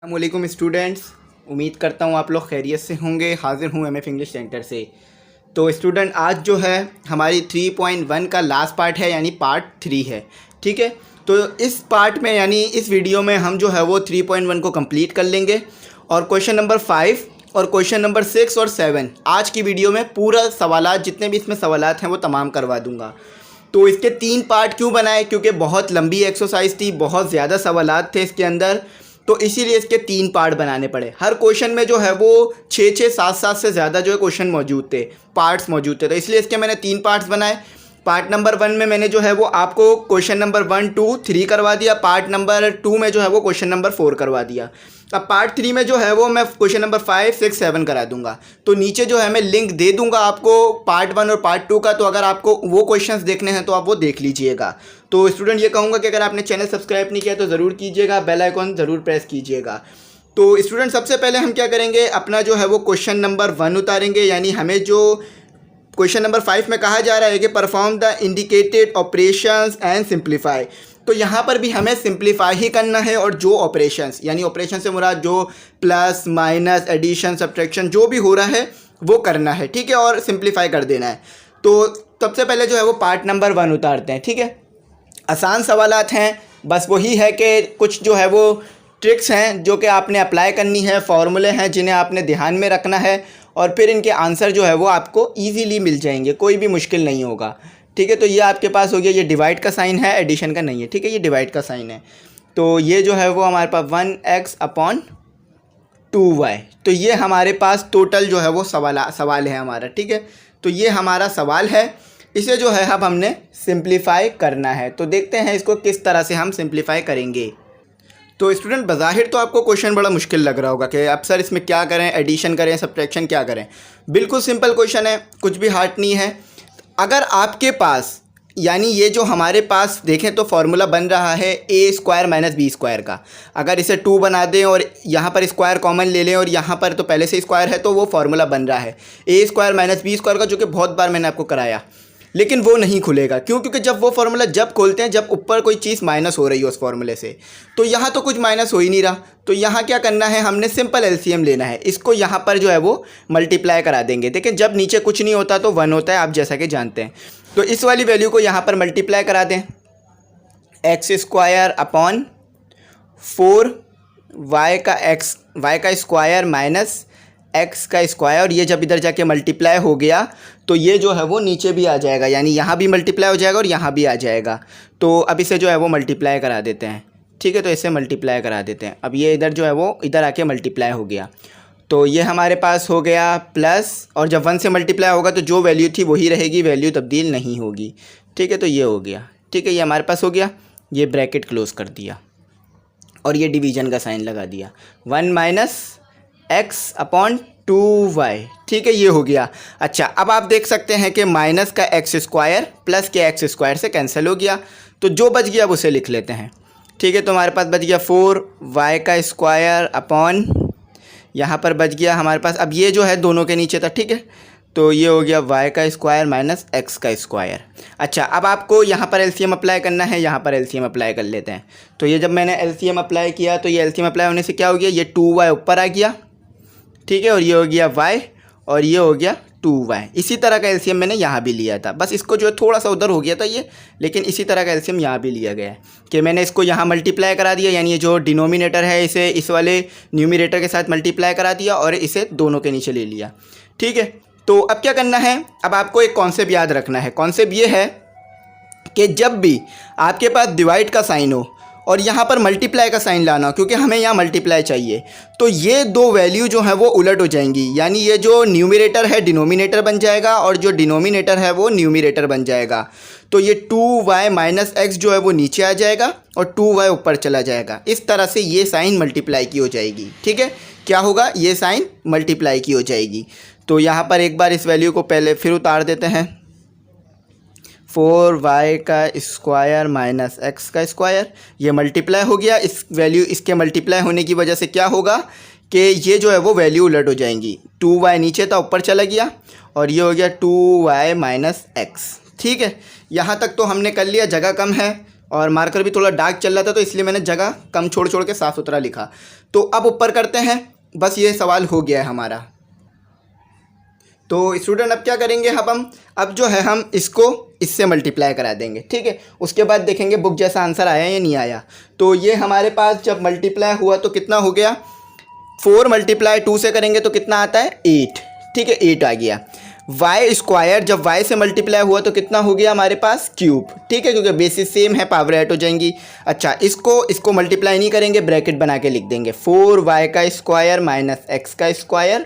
अस्सलामुअलैकुम स्टूडेंट्स, उम्मीद करता हूँ आप लोग खैरियत से होंगे। हाज़िर हूँ एमएफ इंग्लिश सेंटर से। तो स्टूडेंट, आज जो है हमारी 3.1 का लास्ट पार्ट है, यानी पार्ट 3 है। ठीक है, तो इस पार्ट में यानी इस वीडियो में हम जो है वो 3.1 को कंप्लीट कर लेंगे और क्वेश्चन नंबर 5 और क्वेश्चन नंबर 6 और 7 आज की वीडियो में पूरा सवालात जितने भी इसमें सवालात हैं वो तमाम करवा दूँगा। तो इसके 3 पार्ट क्यों बनाए? क्योंकि बहुत लंबी एक्सरसाइज थी, बहुत ज़्यादा सवालात थे इसके अंदर, तो इसीलिए इसके 3 पार्ट बनाने पड़े। हर क्वेश्चन में जो है वो 6-6, 7-7 से ज़्यादा जो है क्वेश्चन मौजूद थे, पार्ट्स मौजूद थे, तो इसलिए इसके मैंने 3 पार्ट्स बनाए। पार्ट नंबर 1 में मैंने जो है वो आपको क्वेश्चन नंबर 1, 2, 3 करवा दिया। पार्ट नंबर 2 में जो है वो क्वेश्चन नंबर 4 करवा दिया। अब पार्ट 3 में जो है वो मैं क्वेश्चन नंबर 5, 6, 7 करा दूंगा। तो नीचे जो है मैं लिंक दे दूंगा आपको पार्ट 1 और पार्ट 2 का, तो अगर आपको वो क्वेश्चंस देखने हैं तो आप वो देख लीजिएगा। तो स्टूडेंट, ये कहूँगा कि अगर आपने चैनल सब्सक्राइब नहीं किया तो ज़रूर कीजिएगा, बेल आइकॉन ज़रूर प्रेस कीजिएगा। तो स्टूडेंट, सबसे पहले हम क्या करेंगे, अपना जो है वो क्वेश्चन नंबर 1 उतारेंगे। यानी हमें जो क्वेश्चन नंबर 5 में कहा जा रहा है कि perform the indicated operations and simplify, तो यहाँ पर भी हमें सिंप्लीफाई ही करना है। और जो ऑपरेशंस, यानी ऑपरेशन से मुराद जो प्लस माइनस एडिशन सब्ट्रैक्शन जो भी हो रहा है वो करना है। ठीक है, और सिंप्लीफाई कर देना है। तो सबसे पहले जो है वो पार्ट नंबर 1 उतारते हैं। ठीक है, आसान सवालात हैं, बस वही है कि कुछ जो है वो ट्रिक्स हैं जो कि आपने अप्लाई करनी है, फार्मूले हैं जिन्हें आपने ध्यान में रखना है, और फिर इनके आंसर जो है वो आपको इजीली मिल जाएंगे, कोई भी मुश्किल नहीं होगा। ठीक है, तो ये आपके पास हो गया, ये डिवाइड का साइन है, एडिशन का नहीं है। ठीक है, ये डिवाइड का साइन है। तो ये जो है वो हमारे पास 1x/2y, तो ये हमारे पास टोटल जो है वो सवाल है हमारा। ठीक है, तो ये हमारा सवाल है, इसे जो है अब हमने सिंप्लीफाई करना है। तो देखते हैं इसको किस तरह से हम सिंप्लीफाई करेंगे। तो स्टूडेंट, बज़ाहिर तो आपको क्वेश्चन बड़ा मुश्किल लग रहा होगा कि अब सर इसमें क्या करें, एडिशन करें, सब्ट्रैक्शन क्या करें। बिल्कुल सिंपल क्वेश्चन है, कुछ भी हार्ड नहीं है। अगर आपके पास, यानी ये जो हमारे पास देखें तो फार्मूला बन रहा है a² - b² का। अगर इसे 2 बना दें और यहाँ पर स्क्वायर कॉमन ले लें और यहाँ पर तो पहले से स्क्वायर है, तो वो फार्मूला बन रहा है a² - b² का, जो कि बहुत बार मैंने आपको कराया, लेकिन वो नहीं खुलेगा। क्यों? क्योंकि जब वो फार्मूला जब खोलते हैं जब ऊपर कोई चीज़ माइनस हो रही हो उस फार्मूले से, तो यहाँ तो कुछ माइनस हो ही नहीं रहा। तो यहाँ क्या करना है, हमने सिंपल एलसीएम लेना है। इसको यहाँ पर जो है वो मल्टीप्लाई करा देंगे। देखिए, जब नीचे कुछ नहीं होता तो 1 होता है, आप जैसा कि जानते हैं। तो इस वाली वैल्यू को यहाँ पर मल्टीप्लाई करा दें, x² / 4 y का स्क्वायर माइनस x का स्क्वायर, और ये जब इधर जाके मल्टीप्लाई हो गया तो ये जो है वो नीचे भी आ जाएगा, यानी यहाँ भी मल्टीप्लाई हो जाएगा और यहाँ भी आ जाएगा। तो अब इसे जो है वो मल्टीप्लाई करा देते हैं। ठीक है, तो इसे मल्टीप्लाई करा देते हैं। अब ये इधर जो है वो इधर आके मल्टीप्लाई हो गया, तो ये हमारे पास हो गया प्लस, और जब 1 से मल्टीप्लाई होगा तो जो वैल्यू थी वही रहेगी, वैल्यू तब्दील नहीं होगी। ठीक है, तो ये हो गया। ठीक है, ये हमारे पास हो गया, ये ब्रैकेट क्लोज़ कर दिया और ये डिवीज़न का साइन लगा दिया, 1 - x/2y। ठीक है, ये हो गया। अच्छा, अब आप देख सकते हैं कि माइनस का x² प्लस के x² से कैंसिल हो गया, तो जो बच गया अब उसे लिख लेते हैं। ठीक है, तो हमारे पास बच गया 4y² यहाँ पर बच गया हमारे पास, अब ये जो है दोनों के नीचे था। ठीक है, तो ये हो गया y² माइनस x²। अच्छा, अब आपको यहाँ पर एलसीएम अप्लाई करना है, यहाँ पर एलसीएम अप्लाई कर लेते हैं। तो ये जब मैंने एलसीएम अप्लाई किया तो ये एलसीएम अप्लाई होने से क्या हो गया, ये 2y ऊपर आ गया। ठीक है, और ये हो गया y और ये हो गया 2y। इसी तरह का एलसीएम मैंने यहाँ भी लिया था, बस इसको जो है थोड़ा सा उधर हो गया था ये, लेकिन इसी तरह का एलसीएम यहाँ भी लिया गया है कि मैंने इसको यहाँ मल्टीप्लाई करा दिया, यानी ये जो डिनोमिनेटर है इसे इस वाले न्यूमरेटर के साथ मल्टीप्लाई करा दिया और इसे दोनों के नीचे ले लिया। ठीक है, तो अब क्या करना है, अब आपको एक कॉन्सेप्ट याद रखना है। कॉन्सेप्ट ये है कि जब भी आपके पास डिवाइड का साइन हो और यहाँ पर मल्टीप्लाई का साइन लाना हो, क्योंकि हमें यहाँ मल्टीप्लाई चाहिए, तो ये दो वैल्यू जो है वो उलट हो जाएंगी। यानी ये जो न्यूमरेटर है डिनोमिनेटर बन जाएगा और जो डिनोमिनेटर है वो न्यूमरेटर बन जाएगा। तो ये 2y - x जो है वो नीचे आ जाएगा और 2y ऊपर चला जाएगा। इस तरह से ये साइन मल्टीप्लाई की हो जाएगी। ठीक है, क्या होगा, ये साइन मल्टीप्लाई की हो जाएगी। तो यहाँ पर एक बार इस वैल्यू को पहले फिर उतार देते हैं, 4y² माइनस x², ये मल्टीप्लाई हो गया। इस वैल्यू इसके मल्टीप्लाई होने की वजह से क्या होगा कि ये जो है वो वैल्यू उलट हो जाएंगी। 2y नीचे था, ऊपर चला गया, और ये हो गया 2y माइनस x। ठीक है, यहाँ तक तो हमने कर लिया। जगह कम है और मार्कर भी थोड़ा डार्क चल रहा था, तो इसलिए मैंने जगह कम छोड़ छोड़ के साफ़ सुथरा लिखा। तो अब ऊपर करते हैं, बस ये सवाल हो गया है हमारा। तो स्टूडेंट अब क्या करेंगे, अब जो है हम इसको इससे मल्टीप्लाई करा देंगे, ठीक है। उसके बाद देखेंगे बुक जैसा आंसर आया या नहीं आया। तो ये हमारे पास जब मल्टीप्लाई हुआ तो कितना हो गया, 4 × 2 से करेंगे तो कितना आता है 8, ठीक है, 8 आ गया। वाई स्क्वायर जब वाई से मल्टीप्लाई हुआ तो कितना हो गया हमारे पास क्यूब, ठीक है, क्योंकि बेसिस सेम है, पावर ऐड हो जाएंगी। अच्छा, इसको मल्टीप्लाई नहीं करेंगे, ब्रैकेट बना के लिख देंगे 4y² माइनस x²,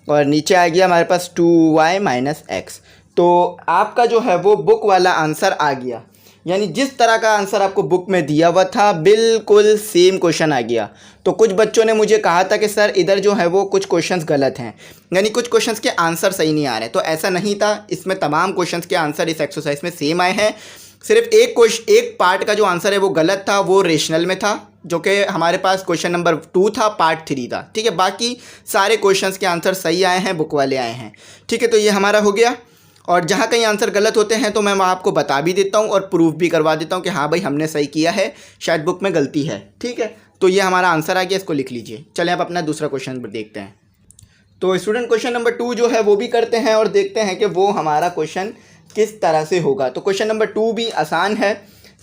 और नीचे आ गया हमारे पास 2y माइनस x। तो आपका जो है वो बुक वाला आंसर आ गया, यानी जिस तरह का आंसर आपको बुक में दिया हुआ था बिल्कुल सेम क्वेश्चन आ गया। तो कुछ बच्चों ने मुझे कहा था कि सर इधर जो है वो कुछ क्वेश्चंस गलत हैं, यानी कुछ क्वेश्चंस के आंसर सही नहीं आ रहे। तो ऐसा नहीं था, इसमें तमाम क्वेश्चंस के आंसर इस एक्सरसाइज में सेम आए हैं। सिर्फ एक पार्ट का जो आंसर है वो गलत था, वो रेशनल में था, जो कि हमारे पास क्वेश्चन नंबर 2 था, पार्ट 3 था, ठीक है। बाकी सारे क्वेश्चंस के आंसर सही आए हैं, बुक वाले आए हैं, ठीक है। तो ये हमारा हो गया। और जहाँ कहीं आंसर गलत होते हैं तो मैं आपको बता भी देता हूँ और प्रूफ भी करवा देता हूँ कि हाँ भाई हमने सही किया है, शायद बुक में गलती है, ठीक है। तो ये हमारा आंसर आ गया, इसको लिख लीजिए। चलें अब अपना दूसरा क्वेश्चन देखते हैं। तो स्टूडेंट क्वेश्चन नंबर 2 जो है वो भी करते हैं और देखते हैं कि वो हमारा क्वेश्चन किस तरह से होगा। तो क्वेश्चन नंबर 2 भी आसान है,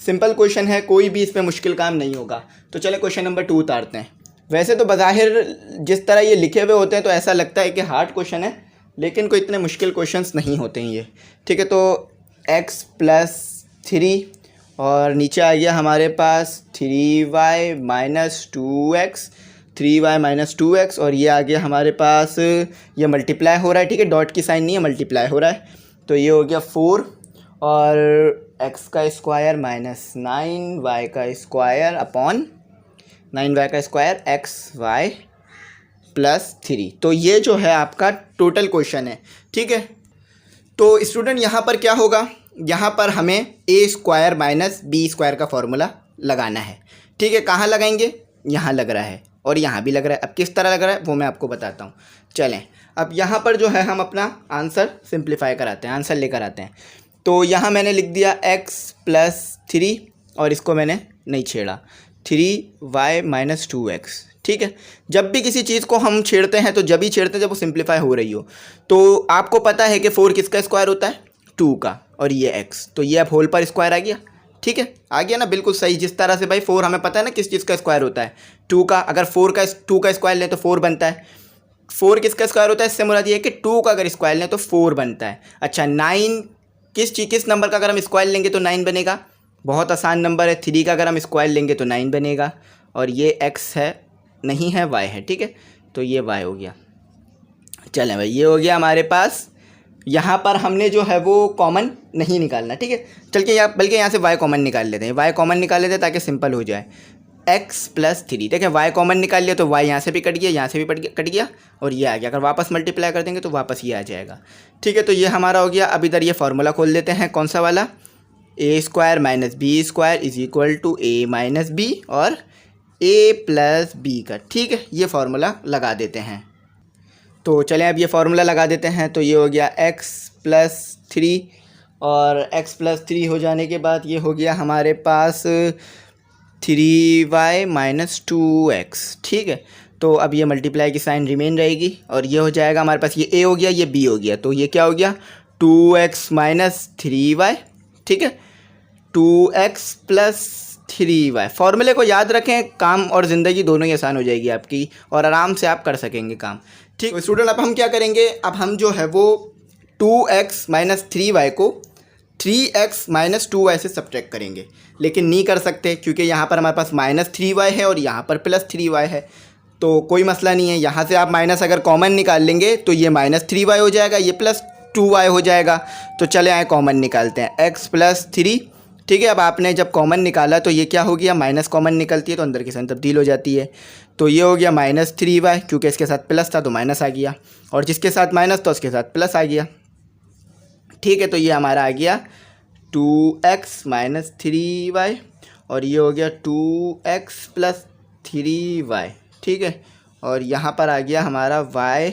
सिंपल क्वेश्चन है, कोई भी इसमें मुश्किल काम नहीं होगा। तो चले क्वेश्चन नंबर 2 उतारते हैं। वैसे तो बज़ाहिर जिस तरह ये लिखे हुए होते हैं तो ऐसा लगता है कि हार्ड क्वेश्चन है, लेकिन कोई इतने मुश्किल क्वेश्चंस नहीं होते हैं ये, ठीक है। तो x + 3 और नीचे आ गया हमारे पास 3y - 2x, 3y - 2x, और ये आ गया हमारे पास, ये मल्टीप्लाई हो रहा है, ठीक है, डॉट की साइन नहीं है, मल्टीप्लाई हो रहा है। तो ये हो गया 4 और x² - 9y² upon 9y² xy + 3। तो ये जो है आपका टोटल क्वेश्चन है, ठीक है। तो स्टूडेंट यहाँ पर क्या होगा, यहाँ पर हमें a² - b² का फॉर्मूला लगाना है, ठीक है। कहाँ लगाएंगे, यहाँ लग रहा है और यहाँ भी लग रहा है। अब किस तरह लग रहा है वो मैं आपको बताता हूँ। चलें अब यहाँ पर जो है हम अपना आंसर सिंप्लीफाई कराते हैं, आंसर लेकर आते हैं। तो यहाँ मैंने लिख दिया x + 3 और इसको मैंने नहीं छेड़ा, 3y - 2x, ठीक है। जब भी किसी चीज़ को हम छेड़ते हैं तो जब ही छेड़ते हैं जब वो सिंप्लीफाई हो रही हो। तो आपको पता है कि 4 किसका स्क्वायर होता है, 2 का, और ये x, तो ये अब होल पर स्क्वायर आ गया, ठीक है, आ गया ना, बिल्कुल सही। जिस तरह से भाई 4 हमें पता है ना किस चीज़ का स्क्वायर होता है, 2 का। अगर 2 का स्क्वायर लें तो 4 बनता है। 4 किसका स्क्वायर होता है, इससे मुराद ये है कि 2 का अगर स्क्वायर लें तो 4 बनता है। अच्छा, 9 किस नंबर का अगर हम स्क्वायर लेंगे तो 9 बनेगा, बहुत आसान नंबर है। 3 का अगर हम स्क्वायर लेंगे तो 9 बनेगा, और ये x है, नहीं है, y है, ठीक है। तो ये y हो गया। चलें भाई, ये हो गया हमारे पास। यहाँ पर हमने जो है वो कॉमन नहीं निकालना, ठीक है। चल के बल्कि यहाँ से y कॉमन निकाल लेते हैं, y कॉमन निकाल लेते हैं ताकि सिंपल हो जाए। x + 3, देखें y कॉमन निकाल लिया तो y यहाँ से भी कट गया, यहाँ से भी कट गया, और ये आ गया। अगर वापस मल्टीप्लाई कर देंगे तो वापस ये आ जाएगा, ठीक है। तो ये हमारा हो गया। अब इधर ये फार्मूला खोल देते हैं, कौन सा वाला, a² - b² = a - b और a + b का, ठीक है। ये फार्मूला लगा देते हैं। तो चलें अब ये फार्मूला लगा देते हैं। तो ये हो गया x + 3 और x + 3 हो जाने के बाद ये हो गया हमारे पास 3y - 2x, ठीक है। तो अब ये मल्टीप्लाई की साइन रिमेन रहेगी और ये हो जाएगा हमारे पास, ये a हो गया, ये b हो गया। तो ये क्या हो गया, 2x - 3y, ठीक है, 2x + 3y। फॉर्मूले को याद रखें, काम और ज़िंदगी दोनों ही आसान हो जाएगी आपकी और आराम से आप कर सकेंगे काम, ठीक। तो स्टूडेंट अब हम क्या करेंगे, अब हम जो है वो 2x - 3y को 3x - 2y से सब्ट्रैक्ट करेंगे, लेकिन नहीं कर सकते क्योंकि यहाँ पर हमारे पास -3y है और यहाँ पर +3y है। तो कोई मसला नहीं है, यहाँ से आप माइनस अगर कॉमन निकाल लेंगे तो ये -3y हो जाएगा, ये +2y हो जाएगा। तो चले आए कॉमन निकालते हैं, x + 3, ठीक है। अब आपने जब कॉमन निकाला तो ये क्या हो गया, माइनस कॉमन निकलती है तो अंदर की साइन तब्दील हो जाती है। तो ये हो गया -3y, क्योंकि इसके साथ प्लस था तो माइनस आ गया, और जिसके साथ माइनस था उसके साथ प्लस आ गया, ठीक है। तो ये हमारा आ गया 2x - 3y और ये हो गया 2x + 3y, ठीक है। और यहाँ पर आ गया हमारा y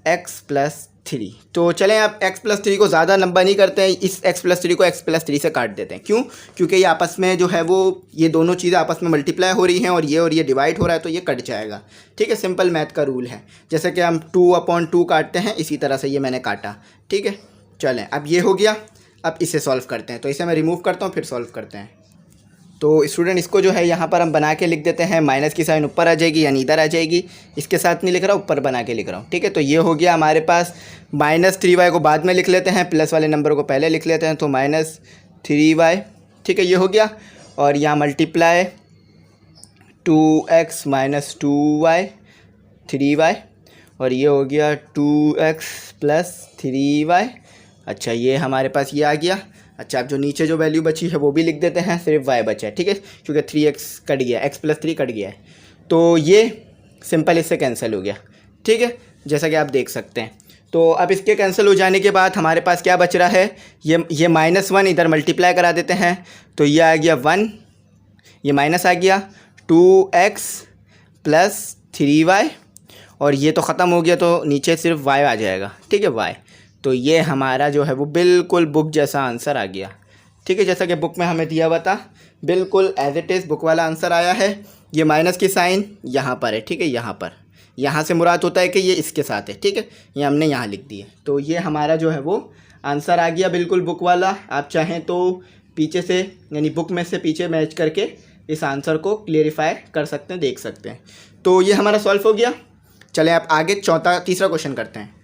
x + 3। तो चलें आप x+3 को ज़्यादा लंबा नहीं करते हैं, इस x+3 को x+3 से काट देते हैं। क्यों? क्योंकि ये आपस में जो है वो ये दोनों चीज़ें आपस में मल्टीप्लाई हो रही हैं और ये डिवाइड हो रहा है, तो ये कट जाएगा। ठीक है, सिंपल मैथ का रूल है। जैसे कि हम 2/2 काटते हैं, इसी तरह से ये मैंने काटा। ठीक है, चलें अब ये हो गया। अब इसे सॉल्व करते हैं। तो इसे मैं रिमूव करता हूँ, फिर सॉल्व करते हैं। तो स्टूडेंट इसको जो है यहाँ पर हम बना के लिख देते हैं। माइनस की साइन ऊपर आ जाएगी यानी इधर आ जाएगी। इसके साथ नहीं लिख रहा, ऊपर बना के लिख रहा हूँ। ठीक है, तो ये हो गया हमारे पास। -3y को बाद में लिख लेते हैं, प्लस वाले नंबर को पहले लिख लेते हैं। तो -3y। ठीक है, ये हो गया। और यहाँ मल्टीप्लाई 2x - 2y 3y, और ये हो गया 2x + 3y। अच्छा, ये हमारे पास ये आ गया। अच्छा, अब जो नीचे जो वैल्यू बची है वो भी लिख देते हैं, सिर्फ y बचा है। ठीक है, क्योंकि 3x कट गया, x+3 कट गया है, तो ये सिंपल इससे कैंसिल हो गया। ठीक है, जैसा कि आप देख सकते हैं। तो अब इसके कैंसिल हो जाने के बाद हमारे पास क्या बच रहा है, ये -1 इधर मल्टीप्लाई करा देते हैं, तो ये आ गया 1, ये माइनस आ गया 2x + 3y, और ये तो ख़त्म हो गया, तो नीचे सिर्फ y आ जाएगा। ठीक है, y। तो ये हमारा जो है वो बिल्कुल बुक जैसा आंसर आ गया। ठीक है, जैसा कि बुक में हमें दिया हुआ था, बिल्कुल एज इट इज़ बुक वाला आंसर आया है। ये माइनस की साइन यहाँ पर है। ठीक है, यहाँ पर, यहाँ से मुराद होता है कि ये इसके साथ है। ठीक है, ये हमने यहाँ लिख दिया। तो ये हमारा जो है वो आंसर आ गया, बिल्कुल बुक वाला। आप चाहें तो पीछे से यानी बुक में से पीछे मैच करके इस आंसर को क्लियरिफाई कर सकते हैं, देख सकते हैं। तो ये हमारा सॉल्व हो गया। चलें आप आगे तीसरा क्वेश्चन करते हैं।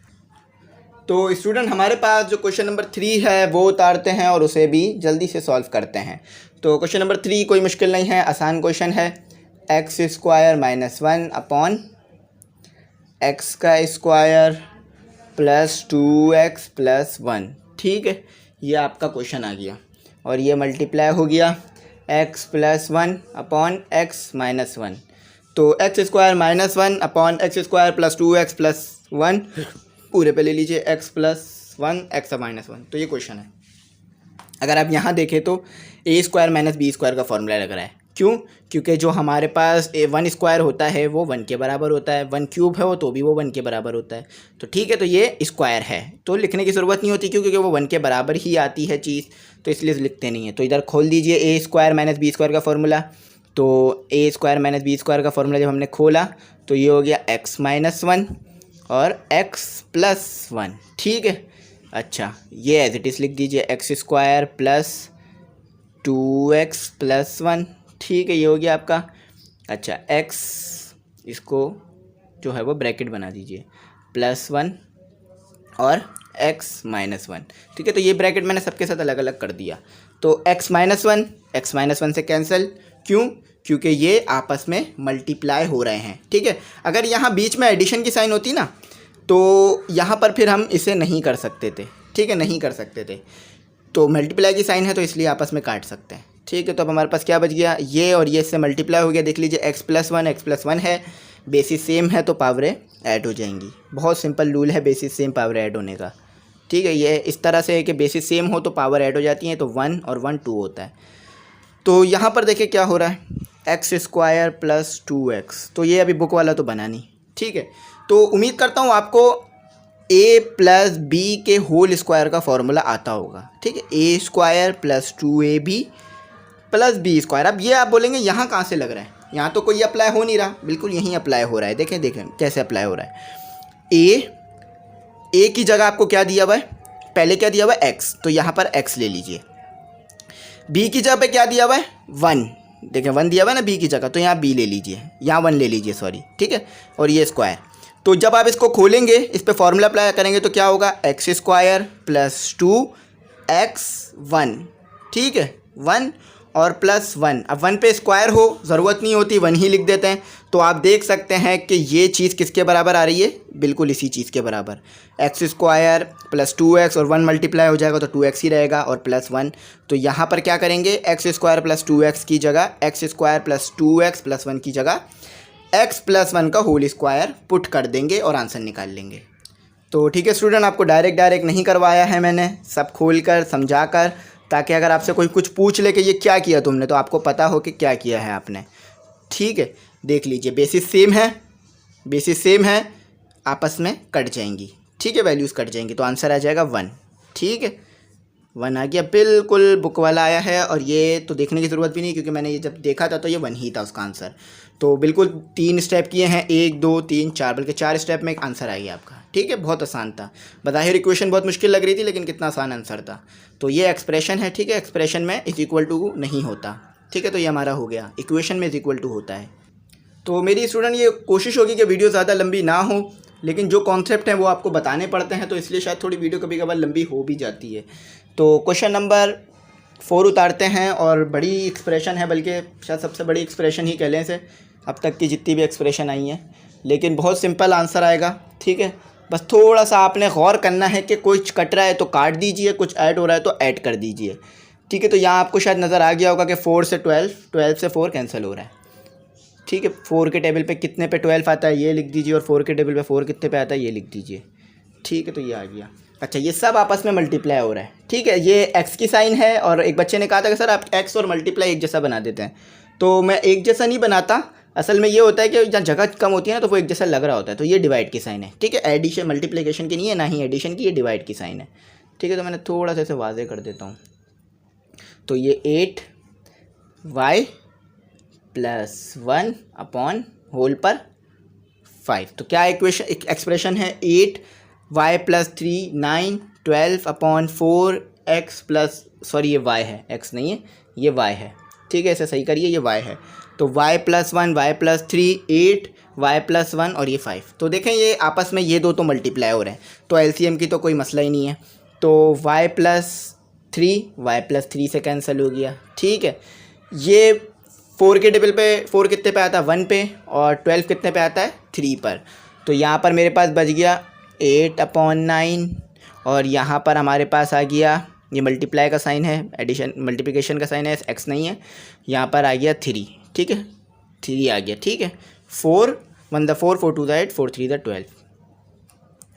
तो स्टूडेंट हमारे पास जो क्वेश्चन नंबर 3 है वो उतारते हैं और उसे भी जल्दी से सॉल्व करते हैं। तो क्वेश्चन नंबर 3 कोई मुश्किल नहीं है, आसान क्वेश्चन है। x² - 1 upon x² + 2x + 1। ठीक है, ये आपका क्वेश्चन आ गया, और ये मल्टीप्लाई हो गया x + 1 अपॉन x - 1। तो x² - 1 अपॉन x² + 2x + 1 पूरे पे ले लीजिए, x + 1 x - 1। तो ये क्वेश्चन है। अगर आप यहाँ देखें तो a² - b² का फॉर्मूला लग रहा है। क्यों? क्योंकि जो हमारे पास 1² होता है वो 1 के बराबर होता है, 1³ है वो तो भी वो 1 के बराबर होता है। तो ठीक है, तो ये स्क्वायर है, तो लिखने की ज़रूरत नहीं होती, क्योंकि वो 1 के बराबर ही आती है चीज़, तो इसलिए लिखते नहीं है। तो इधर खोल दीजिए a² - b² का फॉर्मूला। तो a² - b² का फॉर्मूला जब हमने खोला तो ये हो गया x - 1 और x + 1। ठीक है, अच्छा, ये एज इट इज़ लिख दीजिए x² + 2x + 1। ठीक है, ये हो गया आपका। अच्छा, x इसको जो है वो ब्रैकेट बना दीजिए, +1 और x - 1। ठीक है, तो ये ब्रैकेट मैंने सबके साथ अलग अलग कर दिया। तो x - 1 से कैंसिल। क्यों? क्योंकि ये आपस में मल्टीप्लाई हो रहे हैं। ठीक है, अगर यहाँ बीच में एडिशन की साइन होती ना, तो यहाँ पर फिर हम इसे नहीं कर सकते थे। ठीक है, नहीं कर सकते थे, तो मल्टीप्लाई की साइन है तो इसलिए आपस में काट सकते हैं। ठीक है, तो अब हमारे पास क्या बच गया, ये और ये इससे मल्टीप्लाई हो गया। देख लीजिए x + 1 है, बेसिस सेम है तो पावरें ऐड हो जाएंगी। बहुत सिंपल रूल है बेसिस सेम पावर ऐड होने का। ठीक है, ये इस तरह से है कि बेसिस सेम हो तो पावर ऐड हो जाती हैं, तो 1 और 1 2 होता है। तो यहाँ पर देखिए क्या हो रहा है, x² + 2x। तो ये अभी बुक वाला तो बना नहीं। ठीक है, तो उम्मीद करता हूँ आपको a + b के होल स्क्वायर का फॉर्मूला आता होगा। ठीक है, a² + 2ab + b²। अब ये आप बोलेंगे यहाँ कहाँ से लग रहा है, यहाँ तो कोई अप्लाई हो नहीं रहा, बिल्कुल यहीं अप्लाई हो रहा है। देखें देखें कैसे अप्लाई हो रहा है। a की जगह आपको क्या दिया हुआ है, पहले क्या दिया हुआ है x, तो यहाँ पर x ले लीजिए। b की जगह पे क्या दिया हुआ है 1, देखें 1 दिया हुआ है ना b की जगह, तो यहाँ b ले लीजिए, यहाँ 1 ले लीजिए, सॉरी। ठीक है, और ये स्क्वायर। तो जब आप इसको खोलेंगे, इस पर फॉर्मूला अप्लाई करेंगे तो क्या होगा, x² + 2x 1। ठीक है, 1 और +1। अब 1 पे स्क्वायर हो, ज़रूरत नहीं होती, 1 ही लिख देते हैं। तो आप देख सकते हैं कि ये चीज़ किसके बराबर आ रही है, बिल्कुल इसी चीज़ के बराबर। x² + 2x और 1 मल्टीप्लाई हो जाएगा तो 2x ही रहेगा और +1। तो यहाँ पर क्या करेंगे, x² + 2x की जगह x² + 2x + 1 की जगह x + 1 का होल स्क्वायर पुट कर देंगे और आंसर निकाल लेंगे। तो ठीक है स्टूडेंट, आपको डायरेक्ट नहीं करवाया है मैंने, सब खोल कर समझा कर, ताकि अगर आपसे कोई कुछ पूछ ले कि ये क्या किया तुमने, तो आपको पता हो कि क्या किया है आपने। ठीक है, देख लीजिए बेसिस सेम है, आपस में कट जाएंगी। ठीक है, वैल्यूज़ कट जाएंगी तो आंसर आ जाएगा 1। ठीक है, 1 आ गया, बिल्कुल बुक वाला आया है। और ये तो देखने की ज़रूरत भी नहीं क्योंकि मैंने ये जब देखा था तो ये 1 ही था उसका आंसर। तो बिल्कुल 3 स्टेप किए हैं, 1 2 3 4, बल्कि 4 स्टेप में एक आंसर आ गया आपका। ठीक है, बहुत आसान था। बज़ाहिर इक्वेशन बहुत मुश्किल लग रही थी लेकिन कितना आसान आंसर था। तो ये एक्सप्रेशन है। ठीक है, एक्सप्रेशन में इज इक्वल टू नहीं होता। ठीक है, तो ये हमारा हो गया, इक्वेशन में इज इक्वल टू होता है। तो मेरी स्टूडेंट ये कोशिश होगी कि वीडियो ज़्यादा लंबी ना हो, लेकिन जो कॉन्सेप्ट हैं वो आपको बताने पड़ते हैं तो इसलिए शायद थोड़ी वीडियो कभी कभार लंबी हो भी जाती है। तो क्वेश्चन नंबर 4 उतारते हैं, और बड़ी एक्सप्रेशन है, बल्कि शायद सबसे बड़ी एक्सप्रेशन ही कह लें इसे अब तक की जितनी भी एक्सप्रेशन आई हैं, लेकिन बहुत सिंपल आंसर आएगा। ठीक है, बस थोड़ा सा आपने गौर करना है कि कुछ कट रहा है तो काट दीजिए, कुछ ऐड हो रहा है तो ऐड कर दीजिए। ठीक है, तो यहाँ आपको शायद नज़र आ गया होगा कि 4 से 12, 12 से 4 कैंसिल हो रहा है। ठीक है, 4 के टेबल पे कितने पे 12 आता है ये लिख दीजिए, और 4 के टेबल पे 4 कितने पे आता है ये लिख दीजिए। ठीक है, तो ये आ गया। अच्छा, ये सब आपस में मल्टीप्लाई हो रहा है। ठीक है, ये एक्स की साइन है, और एक बच्चे ने कहा था कि सर आप एक्स और मल्टीप्लाई एक जैसा बना देते हैं, तो मैं एक जैसा नहीं बनाता। असल में ये होता है कि जहाँ जगह कम होती है ना तो वो एक जैसा लग रहा होता है। तो ये डिवाइड की साइन है। ठीक है, एडिशन मल्टीप्लिकेशन की नहीं है, ना ही एडिशन की, ये डिवाइड की साइन है। ठीक है, तो मैंने थोड़ा सा इसे वाज़े कर देता हूँ। तो ये 8y + 1 अपॉन होल पर 5। तो क्या इक्वेशन एक्सप्रेशन है, 8y + 3 9 12 upon 4x plus, sorry ये y है, x नहीं है, ये y है। ठीक है, ऐसे सही करिए, ये y है। तो y + 1 y + 3 8 y + 1 और ये 5। तो देखें ये आपस में ये दो तो मल्टीप्लाई हो रहे हैं, तो एलसीएम की तो कोई मसला ही नहीं है। तो y + 3 से कैंसिल हो गया। ठीक है, ये 4 के टेबल पे 4 कितने पे आता है 1 पे, और 12 कितने पे आता है 3 पर। तो यहाँ पर मेरे पास बच गया 8/9, और यहाँ पर हमारे पास आ गया, ये मल्टीप्लाई का साइन है, एडिशन मल्टीप्लिकेशन का साइन है, एक्स नहीं है, यहाँ पर आ गया 3। ठीक है, 3 आ गया। ठीक है, 4 1 * 4 4 2 = 8 4 3 = 12,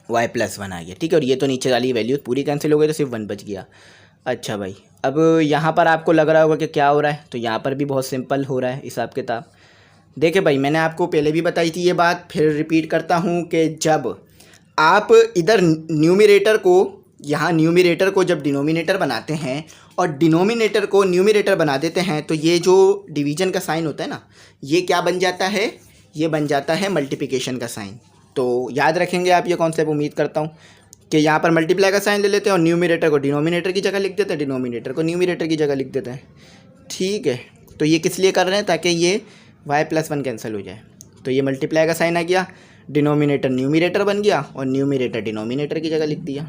y + 1 आ गया। ठीक है, और ये तो नीचे वाली वैल्यू पूरी कैंसिल हो गई तो सिर्फ 1 बच गया। अच्छा भाई, अब यहाँ पर आपको लग रहा होगा कि क्या हो रहा है, तो यहाँ पर भी बहुत सिंपल हो रहा है हिसाब किताब। देखिए भाई, मैंने आपको पहले भी बताई थी ये बात, फिर रिपीट करता हूँ कि जब आप इधर न्यूमरेटर को, यहाँ न्यूमरेटर को जब डिनोमिनेटर बनाते हैं और डिनोमिनेटर को न्यूमरेटर बना देते हैं, तो ये जो डिवीज़न का साइन होता है ना, ये क्या बन जाता है, ये बन जाता है मल्टीप्लिकेशन का साइन। तो याद रखेंगे आप ये कॉन्सेप्ट, उम्मीद करता हूँ कि यहाँ पर मल्टीप्लाई का साइन ले लेते हैं और न्यूमरेटर को डिनोमिनेटर की जगह लिख देते हैं, डिनोमिनेटर को न्यूमरेटर की जगह लिख देते हैं। ठीक है, तो ये किस लिए कर रहे हैं, ताकि ये y + 1 कैंसिल हो जाए। तो ये मल्टीप्लाई का साइन आ गया, डिनोमिनेटर न्यूमरेटर बन गया, और न्यूमरेटर डिनोमिनेटर की जगह लिख दिया।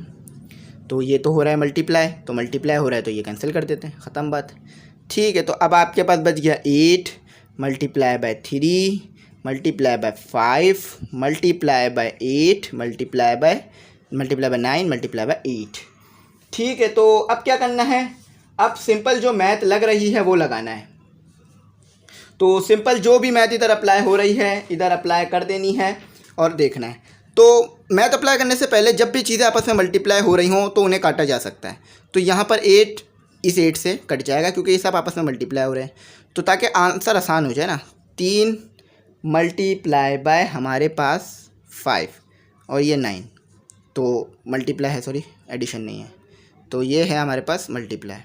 तो ये तो हो रहा है मल्टीप्लाई, तो मल्टीप्लाई हो रहा है तो ये कैंसिल कर देते हैं, ख़त्म बात। ठीक है, तो अब आपके पास बच गया 8 × 3 × 5 × 8 × 9 × 8। ठीक है, तो अब क्या करना है, अब सिंपल जो मैथ लग रही है वो लगाना है। तो सिंपल जो भी मैथ इधर अप्लाई हो रही है इधर अप्लाई कर देनी है और देखना है। तो मैथ अप्लाई करने से पहले जब भी चीज़ें आपस में मल्टीप्लाई हो रही हों तो उन्हें काटा जा सकता है। तो यहाँ पर 8 इस 8 से कट जाएगा क्योंकि ये सब आपस में मल्टीप्लाई हो रहे हैं। तो ताकि आंसर आसान हो जाए ना, 3 × हमारे पास 5 और ये 9, तो मल्टीप्लाई है, सॉरी एडिशन नहीं है, तो ये है हमारे पास मल्टीप्लाई।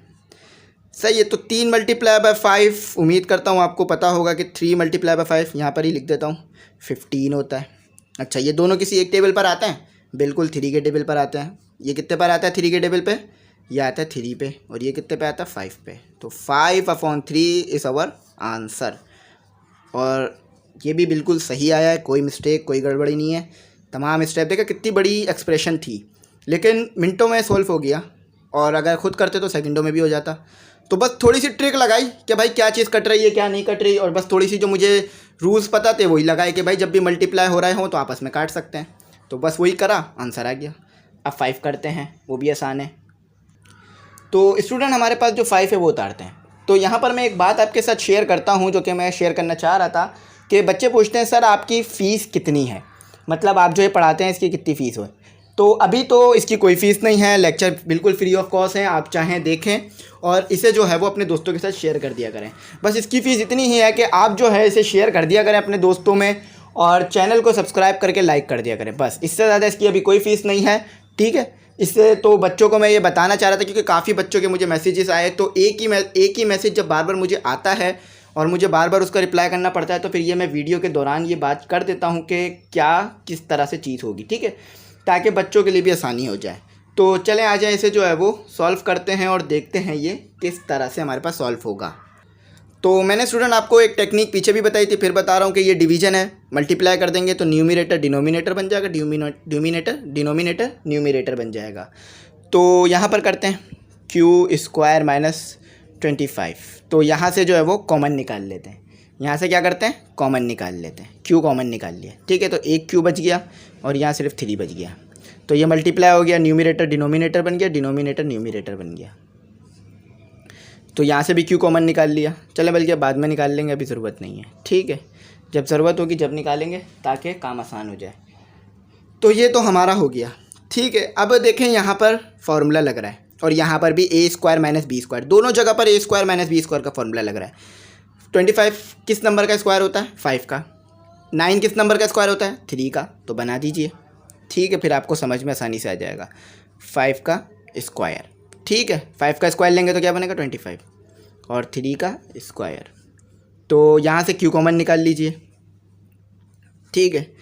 सही है, तो 3 × 5, उम्मीद करता हूँ आपको पता होगा कि 3 × 5, यहाँ पर ही लिख देता हूँ, 15 होता है। अच्छा, ये दोनों किसी एक टेबल पर आते हैं, बिल्कुल 3 के टेबल पर आते हैं। ये कितने पर आता है 3 के टेबल पे, ये आता है 3 पे, और ये कितने पे आता है 5 पे। तो 5/3 इज़ आवर आंसर, और ये भी बिल्कुल सही आया है, कोई मिस्टेक कोई गड़बड़ी नहीं है। तमाम स्टेप देखा, कितनी बड़ी एक्सप्रेशन थी, लेकिन मिनटों में सॉल्व हो गया, और अगर खुद करते तो सेकंडों में भी हो जाता। तो बस थोड़ी सी ट्रिक लगाई कि भाई क्या चीज़ कट रही है क्या नहीं कट रही, और बस थोड़ी सी जो मुझे रूल्स पता थे वही लगाए कि भाई जब भी मल्टीप्लाई हो रहे हो तो आपस में काट सकते हैं। तो बस वही करा, आंसर आ गया। अब 5 करते हैं, वो भी आसान है। तो स्टूडेंट हमारे पास जो 5 है वो उतारते हैं। तो यहाँ पर मैं एक बात आपके साथ शेयर करता हूँ जो कि मैं शेयर करना चाह रहा था कि बच्चे पूछते हैं सर आपकी फ़ीस कितनी है, मतलब आप जो ये पढ़ाते हैं इसकी कितनी फ़ीस हो। तो अभी तो इसकी कोई फ़ीस नहीं है, लेक्चर बिल्कुल फ्री ऑफ कॉस्ट है, आप चाहें देखें और इसे जो है वो अपने दोस्तों के साथ शेयर कर दिया करें। बस इसकी फ़ीस इतनी ही है कि आप जो है इसे शेयर कर दिया करें अपने दोस्तों में, और चैनल को सब्सक्राइब करके लाइक कर दिया करें बस, इससे ज़्यादा इसकी अभी कोई फ़ीस नहीं है, ठीक है। इससे तो बच्चों को मैं ये बताना चाह रहा था क्योंकि काफ़ी बच्चों के मुझे मैसेजेस आए, तो एक ही मैसेज जब बार बार मुझे आता है और मुझे बार बार उसका रिप्लाई करना पड़ता है, तो फिर ये मैं वीडियो के दौरान ये बात कर देता हूँ कि क्या किस तरह से चीज़ होगी, ठीक है, ताकि बच्चों के लिए भी आसानी हो जाए। तो चलें आ जाए, इसे जो है वो सॉल्व करते हैं और देखते हैं ये किस तरह से हमारे पास सॉल्व होगा। तो मैंने स्टूडेंट आपको एक टेक्निक पीछे भी बताई थी, फिर बता रहा हूँ कि ये डिवीजन है, मल्टीप्लाई कर देंगे तो न्यूमिनेटर डिनोमिनेटर बन जाएगा, डिनोमिनेटर न्यूमिनेटर बन जाएगा। तो यहाँ पर करते हैं q² माइनस 25, तो यहाँ से जो है वो कॉमन निकाल लेते हैं। यहाँ से क्या करते हैं, कॉमन निकाल लेते हैं, q कॉमन निकाल लिया, ठीक है। तो एक q बच गया और यहाँ सिर्फ 3 बच गया, तो ये मल्टीप्लाई हो गया, न्यूमिनेटर डिनोमिनेटर बन गया, डिनोमिनेटर न्यूमिनेटर बन गया। तो यहाँ से भी q कॉमन निकाल लिया, चलें बल्कि बाद में निकाल लेंगे, अभी ज़रूरत नहीं है, ठीक है, जब ज़रूरत होगी जब निकालेंगे ताकि काम आसान हो जाए। तो ये तो हमारा हो गया, ठीक है। अब देखें यहाँ पर फार्मूला लग रहा है और यहाँ पर भी a² माइनस b², दोनों जगह पर a² माइनस b² का फार्मूला लग रहा है। 25 किस नंबर का स्क्वायर होता है, 5 का। 9 किस नंबर का स्क्वायर होता है, 3 का। तो बना दीजिए, ठीक है, फिर आपको समझ में आसानी से आ जाएगा। 5 का स्क्वायर, ठीक है, 5 का स्क्वायर लेंगे तो क्या बनेगा 25 और 3 का स्क्वायर। तो यहाँ से q कॉमन निकाल लीजिए, ठीक है।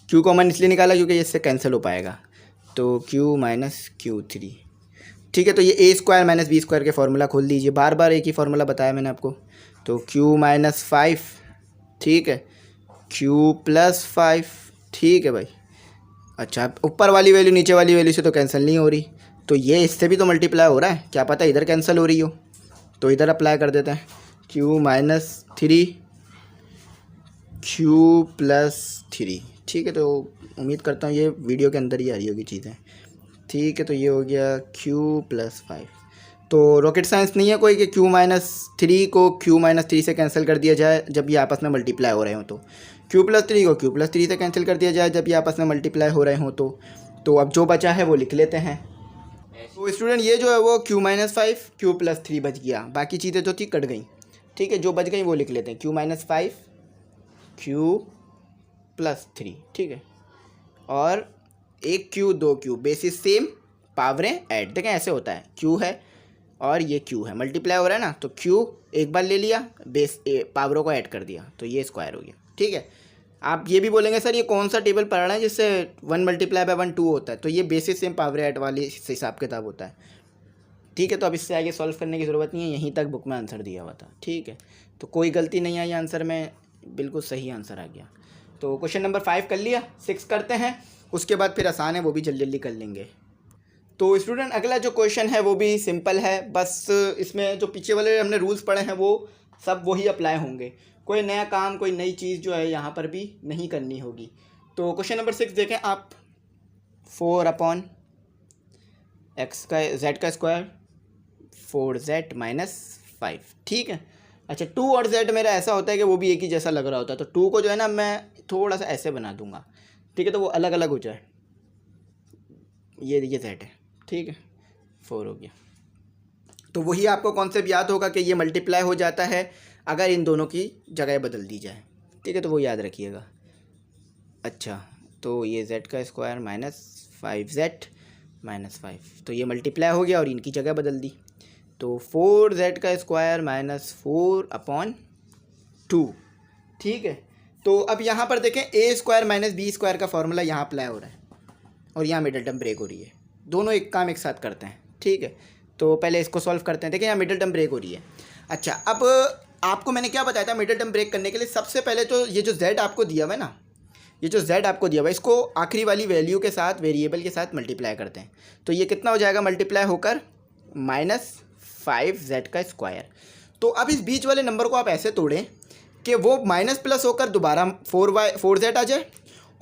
q कॉमन इसलिए निकाला क्योंकि इससे कैंसिल हो पाएगा, तो q माइनस Q3, ठीक है। तो ये a² माइनस b² के फार्मूला खोल दीजिए, बार बार एक ही फार्मूला बताया मैंने आपको। तो q माइनस 5, ठीक है, q प्लस 5, ठीक है भाई। अच्छा, ऊपर वाली वैल्यू नीचे वाली वैल्यू से तो कैंसिल नहीं हो रही, तो ये इससे भी तो मल्टीप्लाई हो रहा है, क्या पता इधर कैंसिल हो रही हो, तो इधर अप्लाई कर देते हैं। q माइनस 3, q प्लस 3, ठीक है। तो उम्मीद करता हूँ ये वीडियो के अंदर ही आ रही होगी चीज़ें, ठीक है। तो ये हो गया q प्लस 5। तो रॉकेट साइंस नहीं है कोई कि q माइनस 3 को q माइनस 3 से कैंसिल कर दिया जाए जब ये आपस में मल्टीप्लाई हो रहे हो, तो q प्लस 3 को q प्लस 3 से कैंसिल कर दिया जाए जब ये आपस में मल्टीप्लाई हो रहे हो। तो अब जो बचा है वो लिख लेते हैं। तो स्टूडेंट ये जो है वो q माइनस 5 q प्लस 3 बच गया, बाकी चीज़ें जो थी कट गई, ठीक है। जो बच गई वो लिख लेते हैं, q माइनस 5 q प्लस 3, ठीक है, और एक q दो q, बेसिस सेम पावरें ऐड। देखें ऐसे होता है, q है और ये q है, मल्टीप्लाई हो रहा है ना, तो q एक बार ले लिया, बेस पावरों को ऐड कर दिया, तो ये स्क्वायर हो गया, ठीक है। आप ये भी बोलेंगे सर ये कौन सा टेबल पढ़ रहे हैं जिससे 1 मल्टीप्लाई बाय 1 2 होता है, तो ये बेसिस सेम पावर ऐड वाली हिसाब किताब होता है, ठीक है। तो अब इससे आगे सॉल्व करने की ज़रूरत नहीं है, यहीं तक बुक में आंसर दिया हुआ था, ठीक है। तो कोई गलती नहीं आई आंसर में, बिल्कुल सही आंसर आ गया। तो क्वेश्चन नंबर 5 कर लिया, 6 करते हैं, उसके बाद फिर आसान है, वो भी जल्दी जल्दी कर लेंगे। तो स्टूडेंट अगला जो क्वेश्चन है वो भी सिंपल है, बस इसमें जो पीछे वाले हमने रूल्स पढ़े हैं वो सब वही अप्लाई होंगे, कोई नया काम कोई नई चीज़ जो है यहाँ पर भी नहीं करनी होगी। तो क्वेश्चन नंबर 6 देखें आप, 4/x का z का स्क्वायर 4z माइनस 5, ठीक है। अच्छा 2 और z मेरा ऐसा होता है कि वो भी एक ही जैसा लग रहा होता है, तो 2 को जो है ना मैं थोड़ा सा ऐसे बना दूंगा, ठीक है, तो वो अलग अलग हो जाए। ये z है, ठीक है, 4 हो गया। तो वही आपको कॉन्सेप्ट याद होगा कि ये मल्टीप्लाई हो जाता है अगर इन दोनों की जगह बदल दी जाए, ठीक है, तो वो याद रखिएगा। अच्छा तो ये z का स्क्वायर माइनस 5z माइनस 5, तो ये मल्टीप्लाई हो गया और इनकी जगह बदल दी, तो 4z का स्क्वायर माइनस 4/2, ठीक है। तो अब यहाँ पर देखें a² माइनस b² का फॉर्मूला यहाँ अप्लाई हो रहा है और यहाँ मिडल टर्म ब्रेक हो रही है, दोनों एक काम एक साथ करते हैं, ठीक है। तो पहले इसको सॉल्व करते हैं, देखिए यहाँ मिडल टर्म ब्रेक हो रही है। अच्छा अब आपको मैंने क्या बताया था मिडल टर्म ब्रेक करने के लिए, सबसे पहले तो ये जो z आपको दिया हुआ है ना, ये जो z आपको दिया हुआ है इसको आखिरी वाली वैल्यू के साथ वेरिएबल के साथ मल्टीप्लाई करते हैं, तो ये कितना हो जाएगा मल्टीप्लाई होकर -5z का स्क्वायर। तो अब इस बीच वाले नंबर को आप ऐसे तोड़ें कि वो माइनस प्लस होकर दोबारा 4z आ जाए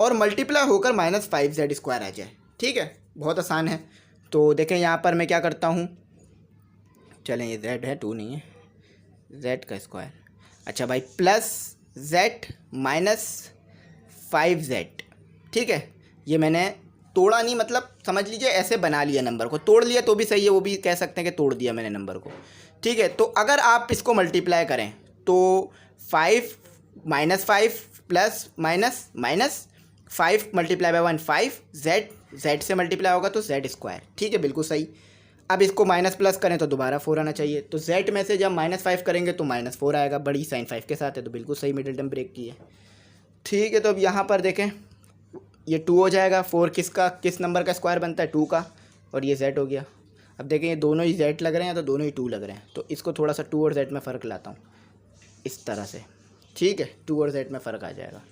और मल्टीप्लाई होकर -5z स्क्वायर आ जाए, ठीक है, बहुत आसान है। तो देखें यहाँ पर मैं क्या करता हूँ, चलें ये z है 2 नहीं है, z का स्क्वायर, अच्छा भाई प्लस z माइनस 5z, ठीक है। ये मैंने तोड़ा नहीं, मतलब समझ लीजिए ऐसे बना लिया, नंबर को तोड़ लिया तो भी सही है, वो भी कह सकते हैं कि तोड़ दिया मैंने नंबर को, ठीक है। तो अगर आप इसको मल्टीप्लाई करें तो 5 -5 plus minus minus 5 multiply by 1 5 Z से मल्टीप्लाई होगा तो जेड स्क्वायर, ठीक है बिल्कुल सही। अब इसको माइनस प्लस करें तो दोबारा 4 आना चाहिए, तो जेड में से जब -5 करेंगे तो -4 आएगा, बड़ी साइन 5 के साथ है तो बिल्कुल सही मिडिल टर्म ब्रेक की है, ठीक है। तो अब यहाँ पर देखें ये 2 हो जाएगा, 4 किस नंबर का स्क्वायर बनता है 2 का, और ये z हो गया। अब देखें ये दोनों ही z लग रहे हैं तो दोनों ही 2 लग रहे हैं, तो इसको थोड़ा सा 2 और z में फ़र्क लाता हूँ इस तरह से, ठीक है। 2 और z में फ़र्क आ जाएगा,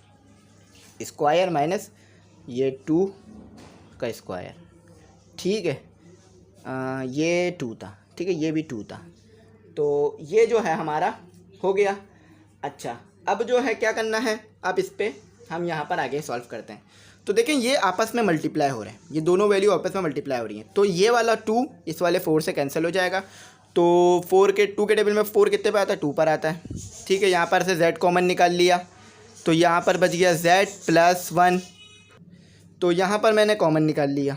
स्क्वायर माइनस ये 2 का स्क्वायर, ठीक है। ये 2 था, ठीक है, ये भी 2 था, तो ये जो है हमारा हो गया। अच्छा अब जो है क्या करना है, अब इस पर हम यहाँ पर आगे सॉल्व करते हैं। तो देखें ये आपस में मल्टीप्लाई हो रहे हैं, ये दोनों वैल्यू आपस में मल्टीप्लाई हो रही हैं, तो ये वाला 2 इस वाले 4 से कैंसिल हो जाएगा, तो 2 के टेबल में 4 कितने पे आता है 2 पर आता है, ठीक है। यहाँ पर से z कॉमन निकाल लिया तो यहाँ पर बच गया z प्लस 1, तो यहाँ पर मैंने कॉमन निकाल लिया,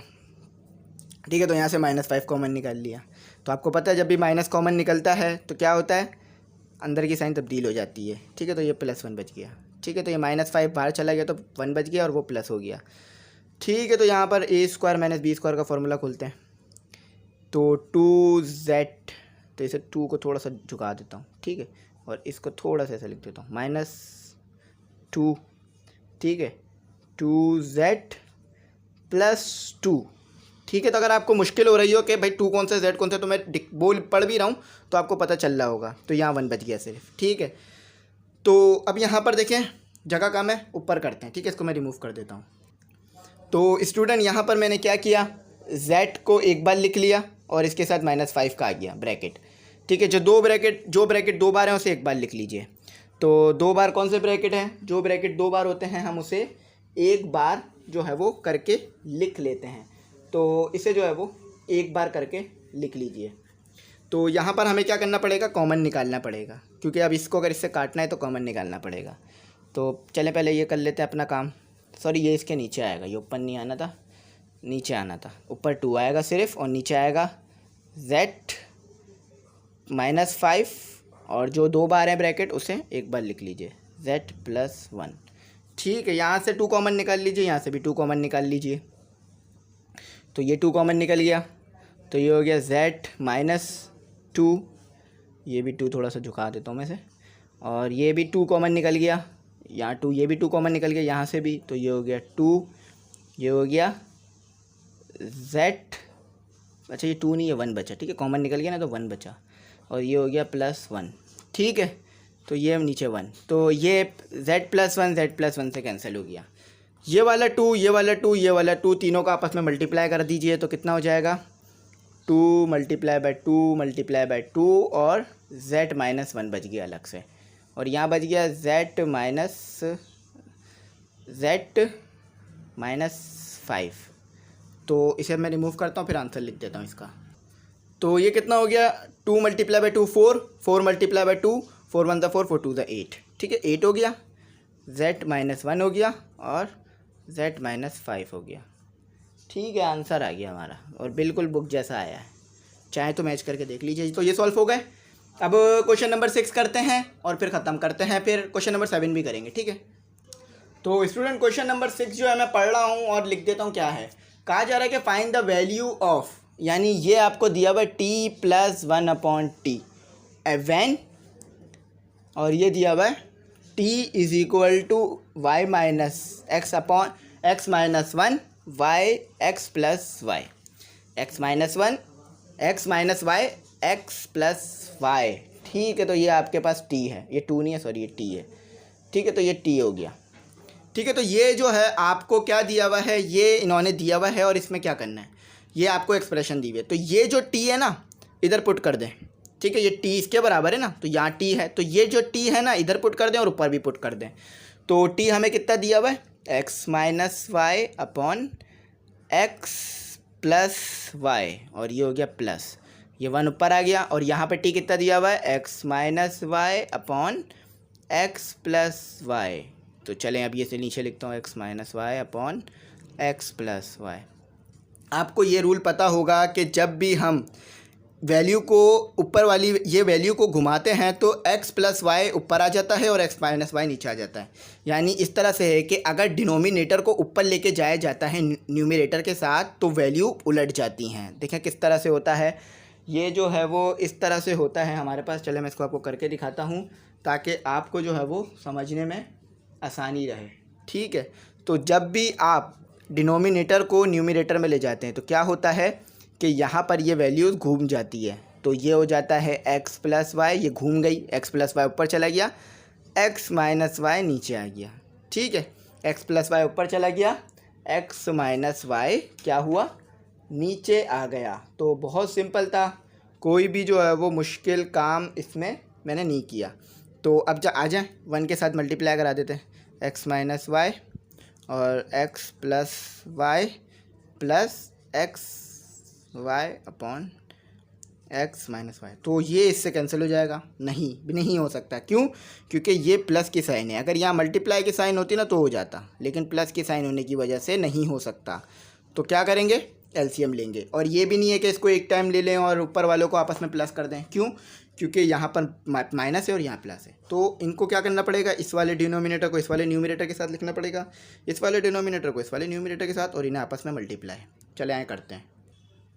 ठीक है। तो यहाँ से -5 कॉमन निकाल लिया, तो आपको पता है जब भी माइनस कॉमन निकलता है तो क्या होता है, अंदर की साइन तब्दील हो जाती है, ठीक है। तो ये +1 बच गया, ठीक है। तो ये -5 बाहर चला गया तो 1 बच गया और वो प्लस हो गया, ठीक है। तो यहाँ पर a² - b² का फॉर्मूला खोलते हैं, तो 2z, तो इसे 2 को थोड़ा सा झुका देता हूँ, ठीक है, और इसको थोड़ा सा ऐसा लिख देता हूँ -2, ठीक है, 2z + 2, ठीक है। तो अगर आपको मुश्किल हो रही हो कि भाई 2 कौन सा z कौन सा, तो मैं पढ़ भी रहा हूँ तो आपको पता चल रहा होगा, तो यहाँ 1 बच गया सिर्फ, ठीक है। तो अब यहाँ पर देखें जगह कम है, ऊपर करते हैं, ठीक है, इसको मैं रिमूव कर देता हूँ। तो स्टूडेंट यहाँ पर मैंने क्या किया, z को एक बार लिख लिया और इसके साथ -5 का आ गया ब्रैकेट, ठीक है। जो ब्रैकेट 2 बार हैं उसे एक बार लिख लीजिए। तो 2 बार कौन से ब्रैकेट हैं, जो ब्रैकेट 2 बार होते हैं हम उसे एक बार जो है वो करके लिख लेते हैं, तो इसे जो है वो एक बार करके लिख लीजिए। तो यहाँ पर हमें क्या करना पड़ेगा, कॉमन निकालना पड़ेगा, क्योंकि अब इसको अगर इससे काटना है तो कॉमन निकालना पड़ेगा। तो चले पहले ये कर लेते हैं अपना काम, सॉरी ये इसके नीचे आएगा, ये ऊपर नहीं आना था, नीचे आना था, ऊपर 2 आएगा सिर्फ और नीचे आएगा z -5, और जो 2 बार है ब्रैकेट उसे एक बार लिख लीजिए z + 1, ठीक है। यहाँ से 2 कॉमन निकाल लीजिए, यहाँ से भी 2 कॉमन निकाल लीजिए, तो ये 2 कॉमन निकल गया, तो ये हो गया z -2, ये भी 2 थोड़ा सा झुका देता हूँ मैं से, और ये भी 2 कॉमन निकल गया, यहाँ 2, ये भी 2 कॉमन निकल गया यहाँ से भी, तो ये हो गया 2, ये हो गया z, अच्छा ये 2 नहीं है 1 बचा, ठीक है, कॉमन निकल गया ना तो 1 बचा, और ये हो गया +1, ठीक है। तो ये नीचे 1, तो ये z + 1 से कैंसिल हो गया, ये वाला 2, ये वाला 2, ये वाला 2, तीनों का आपस में मल्टीप्लाई कर दीजिए तो कितना हो जाएगा, 2 × 2 और z -1 बच गया अलग से, और यहाँ बच गया z -5, तो इसे मैं रिमूव करता हूँ फिर आंसर लिख देता हूँ इसका। तो ये कितना हो गया, 2 × 2 4, 4 × 2 4 1 4 4 2 8, ठीक है, 8 हो गया, z -1 हो गया और z -5 हो गया, ठीक है। आंसर आ गया हमारा और बिल्कुल बुक जैसा आया है, चाहे तो मैच करके देख लीजिए। तो ये सॉल्व हो गए। अब क्वेश्चन नंबर 6 करते हैं और फिर ख़त्म करते हैं, फिर क्वेश्चन नंबर 7 भी करेंगे, ठीक है। तो स्टूडेंट क्वेश्चन नंबर 6 जो है मैं पढ़ रहा हूँ और लिख देता हूँ क्या है। कहा जा रहा है कि फाइंड द वैल्यू ऑफ, यानी ये आपको दिया हुआ है t + 1/t व्हेन, और ये दिया हुआ है t = y - x / x - 1 y x + y, x - 1 x - y x + y, ठीक है। तो ये आपके पास t है, ये 2 नहीं है सॉरी ये t है, ठीक है। तो ये t हो गया, ठीक है। तो ये जो है आपको क्या दिया हुआ है, ये इन्होंने दिया हुआ है और इसमें क्या करना है, ये आपको एक्सप्रेशन दी हुई है, तो ये जो t है ना इधर पुट कर दें, ठीक है, ये t इसके बराबर है ना, तो यहाँ t है, तो ये जो t है ना इधर पुट कर दें और ऊपर भी पुट कर दें। तो t हमें कितना दिया हुआ है, x - y/x + y, और ये हो गया प्लस, ये 1 ऊपर आ गया, और यहाँ पे t कितना दिया हुआ है, x - y/x + y। तो चलें अब ये से नीचे लिखता हूँ x - y/x + y। आपको ये रूल पता होगा कि जब भी हम वैल्यू को ऊपर वाली ये वैल्यू को घुमाते हैं तो x प्लस वाई ऊपर आ जाता है और x माइनस वाई नीचे आ जाता है। यानी इस तरह से है कि अगर डिनोमिनेटर को ऊपर लेके जाया जाता है न्यूमरेटर के साथ तो वैल्यू उलट जाती हैं। देखें किस तरह से होता है, ये जो है वो इस तरह से होता है हमारे पास। चले मैं इसको आपको करके दिखाता हूँ ताकि आपको जो है वो समझने में आसानी रहे। ठीक है, तो जब भी आप डिनोमिनेटर को न्यूमरेटर में ले जाते हैं तो क्या होता है कि यहाँ पर ये वैल्यूज़ घूम जाती है। तो ये हो जाता है x प्लस वाई, ये घूम गई, x प्लस वाई ऊपर चला गया, x माइनस वाई नीचे आ गया। ठीक है, x प्लस वाई ऊपर चला गया, x माइनस वाई क्या हुआ, नीचे आ गया। तो बहुत सिंपल था, कोई भी जो है वो मुश्किल काम इसमें मैंने नहीं किया। तो अब आ जाए 1 के साथ मल्टीप्लाई करा देते हैं, x माइनस वाई और x plus y plus x y upon x minus y. तो ये इससे कैंसिल हो जाएगा, नहीं हो सकता। क्यों? क्योंकि ये प्लस की साइन है। अगर यहाँ मल्टीप्लाई की साइन होती ना तो हो जाता, लेकिन प्लस की साइन होने की वजह से नहीं हो सकता। तो क्या करेंगे, एलसीएम लेंगे। और ये भी नहीं है कि इसको एक टाइम ले लें और ऊपर वालों को आपस में प्लस कर दें। क्यों? क्योंकि यहाँ पर माइनस है और यहाँ प्लस है। तो इनको क्या करना पड़ेगा, इस वाले डिनोमिनेटर को इस वाले न्यूमरेटर के साथ लिखना पड़ेगा, इस वाले डिनोमिनेटर को इस वाले न्यूमरेटर के साथ, और इन्हें आपस में मल्टीप्लाई। चले आए करते हैं।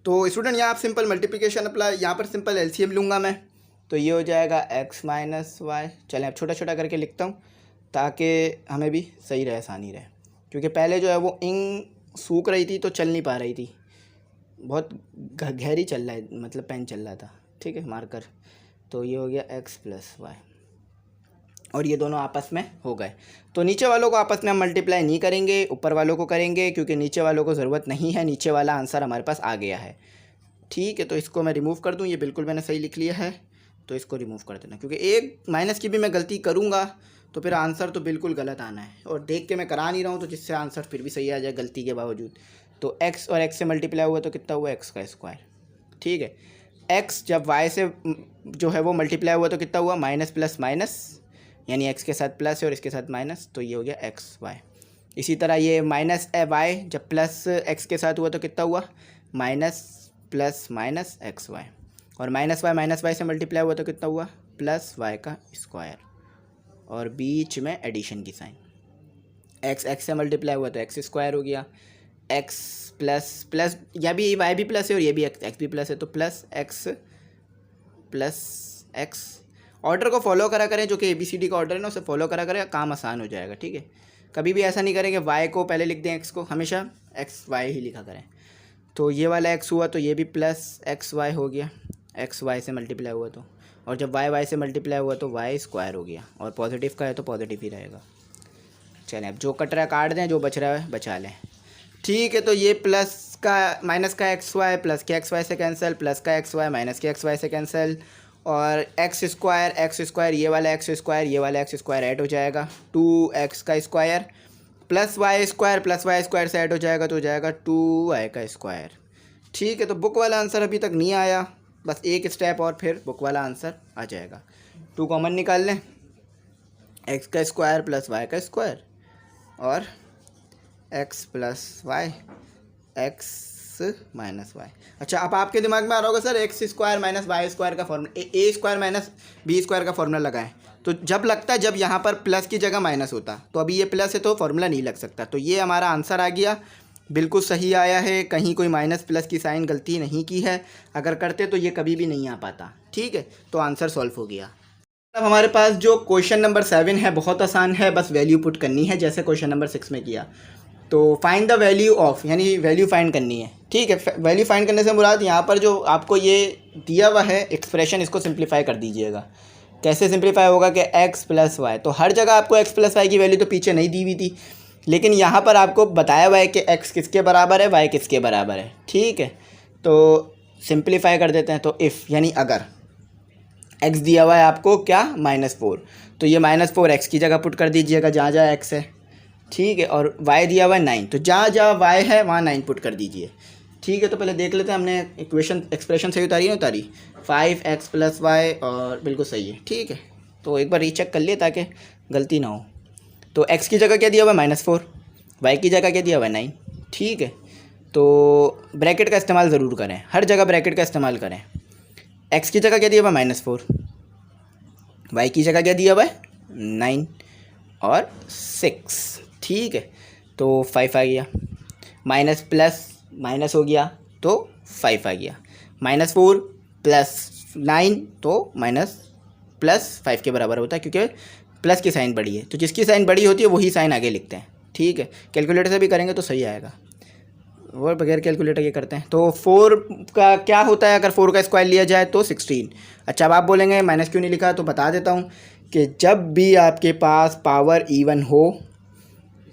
तो स्टूडेंट यहाँ आप सिंपल मल्टीप्लिकेशन अप्लाई, यहाँ पर सिंपल एलसीएम लूँगा मैं। तो ये हो जाएगा x माइनस वाई। चलें अब छोटा छोटा करके लिखता हूँ ताकि हमें भी सही रहे, आसानी रहे। क्योंकि पहले जो है वो इंक सूख रही थी तो चल नहीं पा रही थी, बहुत गहरी चल रहा है, मतलब पेन चल रहा था। ठीक है, मार्कर। तो ये हो गया x प्लस वाई और ये दोनों आपस में हो गए। तो नीचे वालों को आपस में हम मल्टीप्लाई नहीं करेंगे, ऊपर वालों को करेंगे, क्योंकि नीचे वालों को ज़रूरत नहीं है, नीचे वाला आंसर हमारे पास आ गया है। ठीक है, तो इसको मैं रिमूव कर दूं, ये बिल्कुल मैंने सही लिख लिया है, तो इसको रिमूव कर देना। क्योंकि एक माइनस की भी मैं गलती करूँगा तो फिर आंसर तो बिल्कुल गलत आना है, और देख के मैं करा नहीं रहा हूँ तो जिससे आंसर फिर भी सही आ जाए गलती के बावजूद। तो x और x से मल्टीप्लाई हुआ तो कितना हुआ, x का स्क्वायर। ठीक है, x जब y से जो है वो मल्टीप्लाई हुआ तो कितना हुआ, माइनस प्लस माइनस, यानी x के साथ प्लस है और इसके साथ माइनस, तो ये हो गया एक्स वाई। इसी तरह ये माइनस वाई जब प्लस x के साथ हुआ तो कितना हुआ, minus plus minus x y, और माइनस वाई से मल्टीप्लाई हुआ तो कितना हुआ, प्लस वाई का स्क्वायर, और बीच में एडिशन की साइन। x से मल्टीप्लाई हुआ तो एक्स स्क्वायर हो गया, x प्लस प्लस, या भी y भी प्लस है और ये भी x भी प्लस है, तो प्लस x। ऑर्डर को फॉलो करा करें, जो कि ABCD का ऑर्डर है ना, उसे फॉलो करा करें, काम आसान हो जाएगा। ठीक है, कभी भी ऐसा नहीं करेंगे y को पहले लिख दें x को, हमेशा xy ही लिखा करें। तो ये वाला x हुआ तो ये भी प्लस xy हो गया, xy से मल्टीप्लाई हुआ तो, और जब y से मल्टीप्लाई हुआ तो y स्क्वायर हो गया, और पॉजिटिव का है तो पॉजिटिव ही रहेगा। चलें अब जो कट रहा है काट दें, जो बच रहा है बचा लें। ठीक है, तो ये प्लस का माइनस का xy, प्लस के xy से कैंसिल, प्लस का xy माइनस के xy से कैंसिल, और एक्स स्क्वायर ये वाला एक्स स्क्वायर ऐड हो जाएगा, 2x का स्क्वायर प्लस वाई स्क्वायर से ऐड हो जाएगा तो हो जाएगा 2y का स्क्वायर। ठीक है, तो बुक वाला आंसर अभी तक नहीं आया, बस एक स्टेप और फिर बुक वाला आंसर आ जाएगा। 2 कॉमन निकाल लें, x का स्क्वायर प्लस y का स्क्वायर, और x plus y, x minus y. अच्छा, अब आपके दिमाग में आ रहा होगा sir x square minus y square का formula, a square minus b square का फॉर्मूला लगाएं। तो जब लगता है जब यहाँ पर प्लस की जगह माइनस होता, तो अभी ये प्लस है तो फॉर्मूला नहीं लग सकता। तो ये हमारा आंसर आ गया, बिल्कुल सही आया है, कहीं कोई माइनस प्लस की साइन गलती नहीं की है। अगर करते तो ये कभी भी नहीं आ पाता। ठीक है, तो आंसर सॉल्व हो गया। अब हमारे पास जो क्वेश्चन नंबर 7 है बहुत आसान है, बस वैल्यू पुट करनी है जैसे क्वेश्चन नंबर 6 में किया। तो फाइंड द वैल्यू ऑफ, यानी वैल्यू फाइंड करनी है। ठीक है, वैल्यू फाइंड करने से मुराद यहाँ पर जो आपको ये दिया हुआ है एक्सप्रेशन, इसको सिंप्लीफाई कर दीजिएगा। कैसे सिंप्लीफाई होगा कि x प्लस वाई, तो हर जगह आपको x प्लस वाई की वैल्यू तो पीछे नहीं दी हुई थी, लेकिन यहाँ पर आपको बताया हुआ है कि x किसके बराबर है, y किसके बराबर है। ठीक है, तो सिंप्लीफाई कर देते हैं। तो इफ़ यानी अगर x दिया हुआ है आपको क्या, -4, तो ये -4 x की जगह पुट कर दीजिएगा जहाँ जहाँ x है। ठीक है, और y दिया हुआ है 9, तो जहाँ जहाँ y है वहाँ 9 पुट कर दीजिए। ठीक है, तो पहले देख लेते हैं हमने एक्सप्रेशन सही उतारी है, उतारी 5x प्लस वाई, और बिल्कुल सही है। ठीक है, तो एक बार रीचेक कर लिए ताकि गलती ना हो। तो x की जगह क्या दिया हुआ है -4, y की जगह क्या दिया हुआ है 9। ठीक है, तो ब्रैकेट का इस्तेमाल ज़रूर करें, हर जगह ब्रैकेट का इस्तेमाल करें। एक्स की जगह क्या दिया हुआ है -4, वाई की जगह क्या दिया हुआ है 9 और 6, ठीक है। तो 5 आ गया, माइनस प्लस माइनस हो गया तो 5 आ गया, -4 + 9 तो माइनस प्लस 5 के बराबर होता है, क्योंकि प्लस की साइन बड़ी है, तो जिसकी साइन बड़ी होती है वही साइन आगे लिखते हैं, ठीक है। कैलकुलेटर से भी करेंगे तो सही आएगा, और बगैर कैलकुलेटर के करते हैं। तो 4 का क्या होता है, अगर 4 का स्क्वायर लिया जाए तो 16। अच्छा, अब आप बोलेंगे माइनस क्यों नहीं लिखा, तो बता देता हूँ कि जब भी आपके पास पावर इवन हो,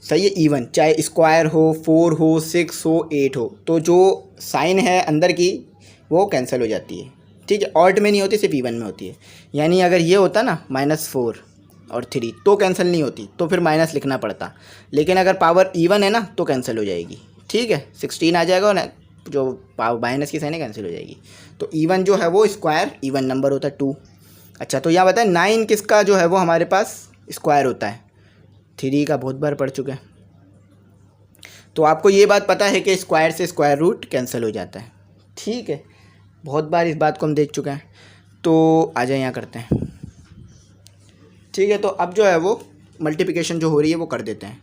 सही है, इवन चाहे स्क्वायर हो, 4 हो, 6 हो, 8 हो, तो जो साइन है अंदर की वो कैंसिल हो जाती है, ठीक है। ऑड में नहीं होती, सिर्फ इवन में होती है। यानी अगर ये होता ना -4 और 3 तो कैंसिल नहीं होती, तो फिर माइनस लिखना पड़ता, लेकिन अगर पावर इवन है ना तो कैंसिल हो जाएगी, ठीक है। 16 आ जाएगा और जो माइनस की साइन है कैंसिल हो जाएगी। तो इवन जो है वो स्क्वायर इवन नंबर होता है 2। अच्छा, तो यहाँ बताएं 9 किसका जो है वो हमारे पास स्क्वायर होता है, 3 का बहुत बार पढ़ चुके हैं। तो आपको ये बात पता है कि स्क्वायर से स्क्वायर रूट कैंसिल हो जाता है, ठीक है, बहुत बार इस बात को हम देख चुके हैं। तो आ जाए यहाँ करते हैं, ठीक है। तो अब जो है वो मल्टीप्लिकेशन जो हो रही है वो कर देते हैं।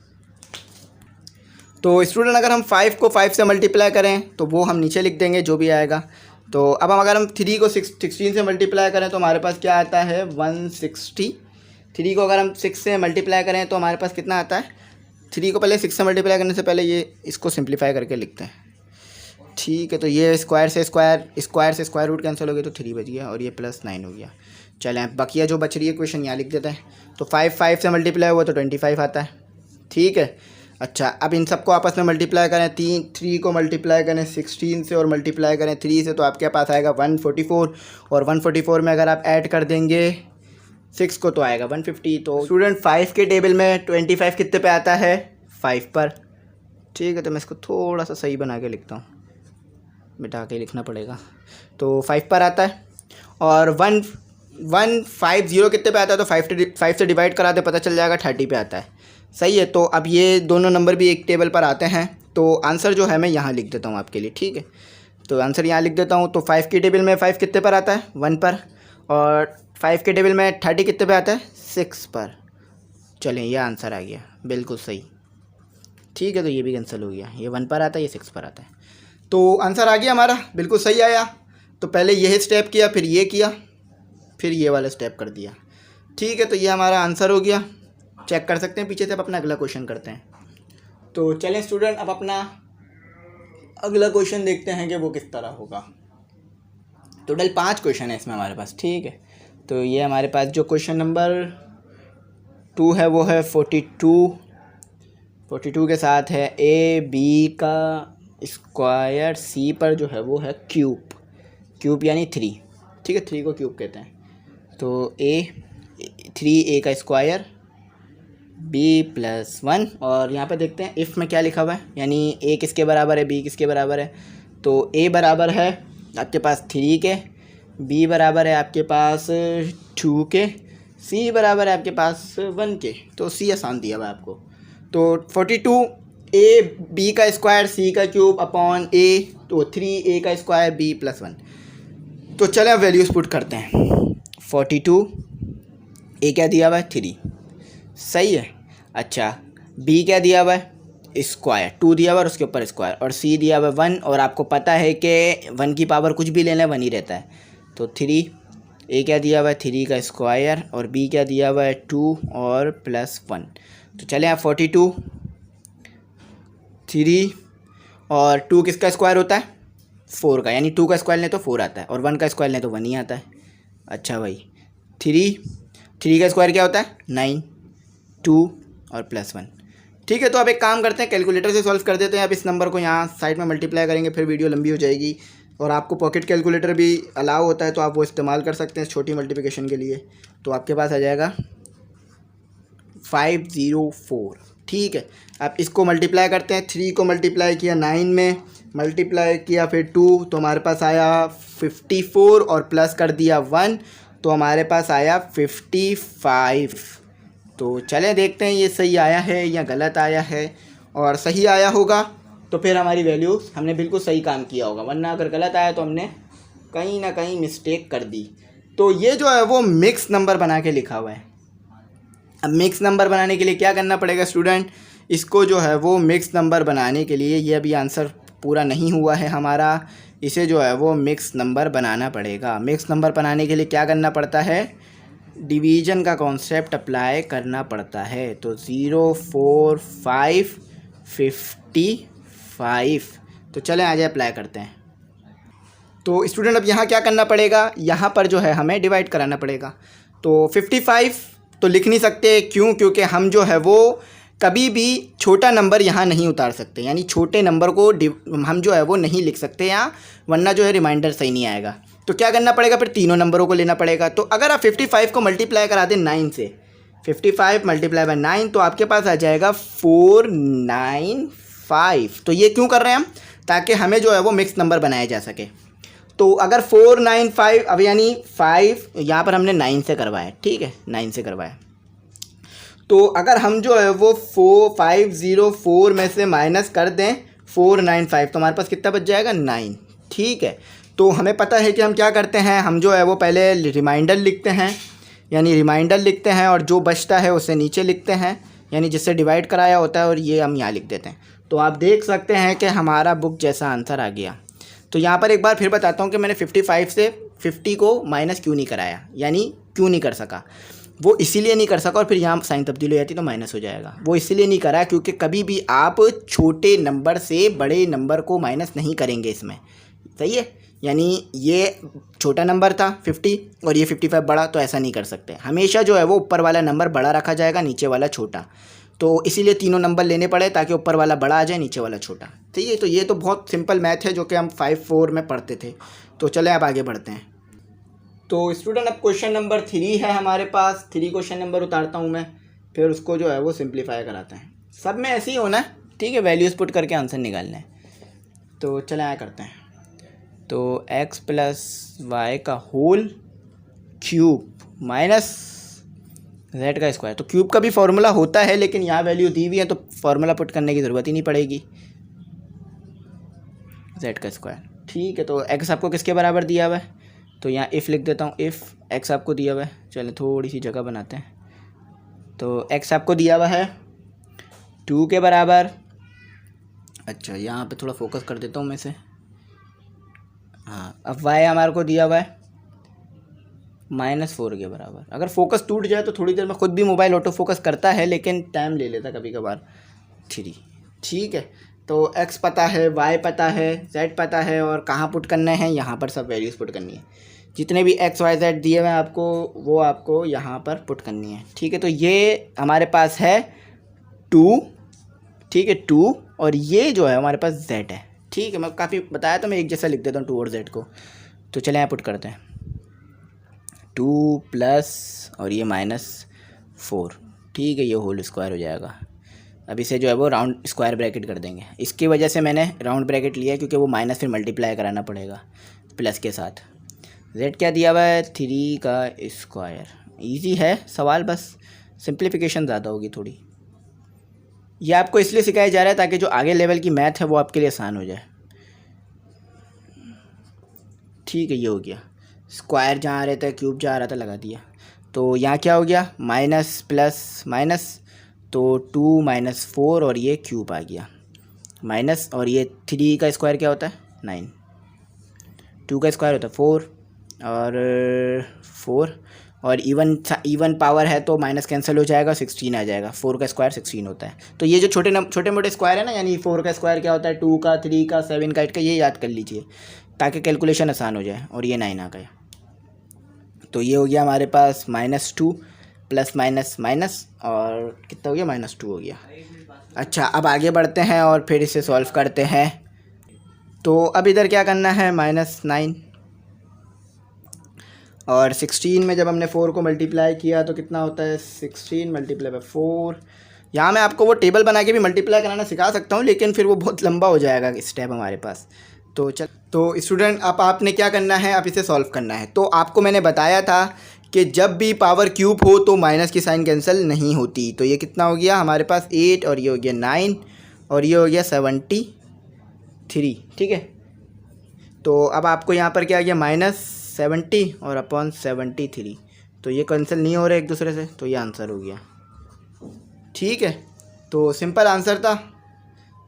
तो स्टूडेंट अगर हम 5 को 5 से मल्टीप्लाई करें तो वो हम नीचे लिख देंगे जो भी आएगा। तो अब अगर हम 3 को 16 से मल्टीप्लाई करें तो हमारे पास क्या आता है 160। 3 को अगर हम 6 से मल्टीप्लाई करें तो हमारे पास कितना आता है, 3 को पहले 6 से मल्टीप्लाई करने से पहले ये इसको सिंप्लीफाई करके लिखते हैं, ठीक है। तो ये स्क्वायर से स्क्वायर रूट कैंसिल हो गया तो 3 बच गया और ये +9 हो गया। चलें, बकिया जो बच रही है क्वेश्चन यहाँ लिख देते हैं। तो 5 से मल्टीप्लाई हुआ तो 25 आता है, ठीक है। अच्छा, अब इन सबको आपस में मल्टीप्लाई करें, 3 को मल्टीप्लाई करें 16 से और मल्टीप्लाई करें 3 से, तो आपके पास आएगा 144, और 144 में अगर आप ऐड कर देंगे 6 को तो आएगा 150। तो स्टूडेंट 5 के टेबल में 25 कितने पे आता है, 5 पर, ठीक है। तो मैं इसको थोड़ा सा सही बना के लिखता हूँ, मिटा के लिखना पड़ेगा। तो 5 पर आता है, और 150 कितने पे आता है, तो 5 से डिवाइड करा दे, पता चल जाएगा 30 पे आता है, सही है। तो अब ये दोनों नंबर भी एक टेबल पर आते हैं, तो आंसर जो है मैं यहाँ लिख देता हूँ आपके लिए, ठीक है। तो आंसर यहाँ लिख देता हूँ। तो 5 के टेबल में 5 कितने पर आता है, 1 पर, और 5 के टेबल में 30 कितने पे आता है, 6 पर। चलें, यह आंसर आ गया बिल्कुल सही, ठीक है। तो ये भी कैंसिल हो गया, ये 1 पर आता है, ये 6 पर आता है। तो आंसर आ गया हमारा, बिल्कुल सही आया। तो पहले यही स्टेप किया, फिर ये किया, फिर ये वाला स्टेप कर दिया, ठीक है। तो ये हमारा आंसर हो गया, चेक कर सकते हैं पीछे से। अब अपना अगला क्वेश्चन करते हैं। तो चलें स्टूडेंट, अब अपना अगला क्वेश्चन देखते हैं कि वो किस तरह होगा। टोटल 5 क्वेश्चन है इसमें हमारे पास, ठीक है। तो ये हमारे पास जो क्वेश्चन नंबर 2 है वो है 42 के साथ है AB का स्क्वायर C पर जो है वो है क्यूब यानी 3, ठीक है। 3 को क्यूब कहते हैं। तो 3A का स्क्वायर B + 1, और यहाँ पे देखते हैं इफ़ में क्या लिखा हुआ है, यानी A किसके बराबर है, B किसके बराबर है। तो A बराबर है आपके पास 3 के, B बराबर है आपके पास 2 के, C बराबर है आपके पास 1 के। तो C आसान दिया हुआ है आपको। तो 42 AB का स्क्वायर C का क्यूब अपॉन A, तो 3A का स्क्वायर B + 1। तो चलें अब वैल्यूज़ पुट करते हैं। 42, A क्या दिया हुआ है 3, सही है। अच्छा, B क्या दिया हुआ है स्क्वायर 2 दिया हुआ है और उसके ऊपर स्क्वायर, और C दिया हुआ है 1, और आपको पता है कि 1 की पावर कुछ भी लेना है 1 ही रहता है। तो 3, A क्या दिया हुआ है 3 का स्क्वायर, और B क्या दिया हुआ है 2 और +1। तो चलें आप 42, 3 और 2 किसका स्क्वायर होता है 4 का, यानी 2 का स्क्वायर लें तो 4 आता है, और 1 का स्क्वायर लें तो 1 ही आता है। अच्छा भाई, 3 का स्क्वायर क्या होता है 9, 2 और +1, ठीक है। तो अब एक काम करते हैं, कैलकुलेटर से सॉल्व कर देते हैं। अब इस नंबर को यहाँ साइड में मल्टीप्लाई करेंगे, फिर वीडियो लंबी हो जाएगी, और आपको पॉकेट कैलकुलेटर भी अलाउ होता है, तो आप वो इस्तेमाल कर सकते हैं छोटी मल्टीप्लिकेशन के लिए। तो आपके पास आ जाएगा 504, ठीक है। अब इसको मल्टीप्लाई करते हैं, 3 को मल्टीप्लाई किया 9 में, मल्टीप्लाई किया फिर 2, तो हमारे पास आया 54, और प्लस कर दिया 1, तो हमारे पास आया 55। तो चलें देखते हैं ये सही आया है या गलत आया है, और सही आया होगा तो फिर हमारी वैल्यू, हमने बिल्कुल सही काम किया होगा, वरना अगर गलत आया तो हमने कहीं ना कहीं मिस्टेक कर दी। तो ये जो है वो मिक्स नंबर बना के लिखा हुआ है। अब मिक्स नंबर बनाने के लिए क्या करना पड़ेगा स्टूडेंट, इसको जो है वो मिक्स नंबर बनाने के लिए, ये अभी आंसर पूरा नहीं हुआ है हमारा, इसे जो है वो मिक्स नंबर बनाना पड़ेगा। मिक्स नंबर बनाने के लिए क्या करना पड़ता है, डिवीज़न का कॉन्सेप्ट अप्लाई करना पड़ता है। तो 0, 4, 5, 55। तो चलें आगे अप्लाई करते हैं। तो स्टूडेंट अब यहाँ क्या करना पड़ेगा, यहाँ पर जो है हमें डिवाइड कराना पड़ेगा। तो 55 तो लिख नहीं सकते, क्यों, क्योंकि हम जो है वो कभी भी छोटा नंबर यहाँ नहीं उतार सकते, यानी छोटे नंबर को हम जो है वो नहीं लिख सकते यहाँ, वरना जो है रिमाइंडर सही नहीं आएगा। तो क्या करना पड़ेगा, फिर तीनों नंबरों को लेना पड़ेगा। तो अगर आप 55 को मल्टीप्लाई करा दें 9 से, 55 मल्टीप्लाई बाय 9, तो आपके पास आ जाएगा 495। तो ये क्यों कर रहे हैं हम, ताकि हमें जो है वो मिक्स नंबर बनाया जा सके। तो अगर 495, अब यानी 5 यहाँ पर हमने 9 से करवाया, ठीक है, 9 से करवाया। तो अगर हम जो है वो 4504 में से माइनस कर दें 495, तो हमारे पास कितना बच जाएगा, 9, ठीक है। तो हमें पता है कि हम क्या करते हैं, हम जो है वो पहले रिमाइंडर लिखते हैं, यानी रिमाइंडर लिखते हैं और जो बचता है उसे नीचे लिखते हैं, यानी जिससे डिवाइड कराया होता है, और ये हम यहाँ लिख देते हैं। तो आप देख सकते हैं कि हमारा बुक जैसा आंसर आ गया। तो यहाँ पर एक बार फिर बताता हूँ कि मैंने 55 से 50 को माइनस क्यों नहीं कराया, यानी क्यों नहीं कर सका। वो इसीलिए नहीं कर सका, और फिर यहाँ साइन तब्दील हो जाती तो माइनस हो जाएगा। वो इसीलिए नहीं करा क्योंकि कभी भी आप छोटे नंबर से बड़े नंबर को माइनस नहीं करेंगे इसमें, सही है। यानी ये छोटा नंबर था 50 और ये 55 बड़ा, तो ऐसा नहीं कर सकते। हमेशा जो है वो ऊपर वाला नंबर बड़ा रखा जाएगा, नीचे वाला छोटा। तो इसीलिए तीनों नंबर लेने पड़े ताकि ऊपर वाला बड़ा आ जाए, नीचे वाला छोटा, ठीक है। तो ये तो बहुत सिंपल मैथ है जो कि हम 5-4 में पढ़ते थे। तो चलें अब आगे बढ़ते हैं। तो स्टूडेंट अब क्वेश्चन नंबर 3 है हमारे पास। 3 क्वेश्चन नंबर उतारता हूँ मैं, फिर उसको जो है वो सिंप्लीफाई कराते हैं। सब में ऐसे ही होना है, ठीक है, वैल्यूज़ पुट करके आंसर निकालना है। तो चलें आया करते हैं। तो x + y का होल क्यूब माइनस z का स्क्वायर। तो क्यूब का भी फॉर्मूला होता है, लेकिन यहाँ वैल्यू दी हुई है तो फार्मूला पुट करने की ज़रूरत ही नहीं पड़ेगी। z का स्क्वायर, ठीक है। तो x आपको किसके बराबर दिया हुआ है, तो यहाँ इफ़ लिख देता हूँ। इफ़ x आपको दिया हुआ है, चलें थोड़ी सी जगह बनाते हैं। तो x आपको दिया हुआ है 2 के बराबर। अच्छा, यहाँ पे थोड़ा फोकस कर देता हूँ मैं से। हाँ, अब y हमारे को दिया हुआ है -4 के बराबर। अगर फोकस टूट जाए तो थोड़ी देर में खुद भी मोबाइल ऑटो फोकस करता है, लेकिन टाइम ले लेता कभी कभार। 3, ठीक है। तो x पता है, y पता है, z पता है, और कहाँ पुट करना है, यहाँ पर सब वैल्यूज़ पुट करनी है। जितने भी x, y, z दिए हुए हैं आपको, वो आपको यहाँ पर पुट करनी है, ठीक है। तो ये हमारे पास है 2, ठीक है, 2, और ये जो है हमारे पास z है, ठीक है। मैं काफ़ी बताया तो मैं एक जैसा लिख देता हूँ 2 और z को। तो चले यहाँ पुट करते हैं। 2 प्लस और ये -4, ठीक है, ये होल स्क्वायर हो जाएगा। अब इसे जो है वो राउंड स्क्वायर ब्रैकेट कर देंगे। इसकी वजह से मैंने राउंड ब्रैकेट लिया है, क्योंकि वो माइनस फिर मल्टीप्लाई कराना पड़ेगा प्लस के साथ। z क्या दिया हुआ है, 3 का स्क्वायर। ईजी है सवाल, बस सिंप्लीफिकेशन ज़्यादा होगी थोड़ी। ये आपको इसलिए सिखाया जा रहा है ताकि जो आगे लेवल की मैथ है वो आपके लिए आसान हो जाए, ठीक है। ये हो गया, स्क्वायर जहाँ आ रहा था, क्यूब जहाँ आ रहा था, लगा दिया। तो यहाँ क्या हो गया, माइनस प्लस माइनस, तो 2 - 4 और ये क्यूब आ गया माइनस, और ये 3 का स्क्वायर क्या होता है, 9। 2 का स्क्वायर होता है 4 और 4, और इवन पावर है तो माइनस कैंसिल हो जाएगा, 16 आ जाएगा। 4 का स्क्वायर 16 होता है। तो ये जो छोटे मोटे स्क्वायर है ना, यानी 4 का स्क्वायर क्या होता है, 2 का, 3 का, 7 का, 8 का, ये याद कर लीजिए ताकि कैलकुलेशन आसान हो जाए। और ये 9 आ गया। तो ये हो गया हमारे पास -2 प्लस माइनस माइनस, और कितना हो गया, -2 हो गया। अच्छा, अब आगे बढ़ते हैं और फिर इसे सॉल्व करते हैं। तो अब इधर क्या करना है, -9 और 16 में जब हमने 4 को मल्टीप्लाई किया तो कितना होता है, 16 × 4। यहाँ मैं आपको वो टेबल बना के भी मल्टीप्लाई कराना सिखा सकता हूँ, लेकिन फिर वो बहुत लंबा हो जाएगा स्टेप हमारे पास। तो स्टूडेंट अब आपने क्या करना है, आप इसे सॉल्व करना है। तो आपको मैंने बताया था कि जब भी पावर क्यूब हो तो माइनस की साइन कैंसिल नहीं होती। तो ये कितना हो गया हमारे पास, 8, और ये हो गया 9, और ये हो गया 73, ठीक है। तो अब आपको यहाँ पर क्या आ गया -70 और अपॉन 73। तो ये कैंसिल नहीं हो रहे एक दूसरे से, तो ये आंसर हो गया। ठीक है, तो सिंपल आंसर था,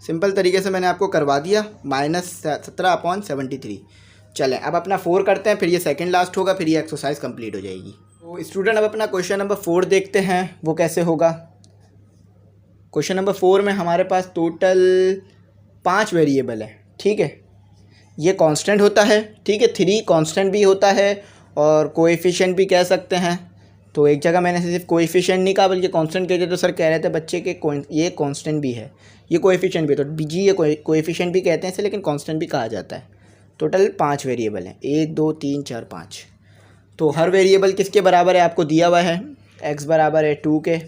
सिंपल तरीके से मैंने आपको करवा दिया, -17 अपॉन 73। चलें अब अपना 4 करते हैं, फिर ये सेकंड लास्ट होगा, फिर ये एक्सरसाइज कंप्लीट हो जाएगी। तो स्टूडेंट अब अपना क्वेश्चन नंबर 4 देखते हैं वो कैसे होगा। क्वेश्चन नंबर 4 में हमारे पास टोटल 5 वेरिएबल है। ठीक है, ये कांस्टेंट होता है। ठीक है, 3 कांस्टेंट भी होता है और कोएफिशिएंट भी कह सकते हैं। तो एक जगह मैंने सिर्फ कोएफिशिएंट नहीं कहा बल्कि कांस्टेंट कहते, तो सर कह रहे थे बच्चे के ये कांस्टेंट भी है, ये कोएफिशिएंट भी, तो जी ये कोएफिशिएंट भी कहते हैं इसे, लेकिन कांस्टेंट भी कहा जाता है। टोटल 5 वेरिएबल हैं, 1 2 3 4 5। तो हर वेरिएबल किसके बराबर है आपको दिया हुआ है, x बराबर है 2 के।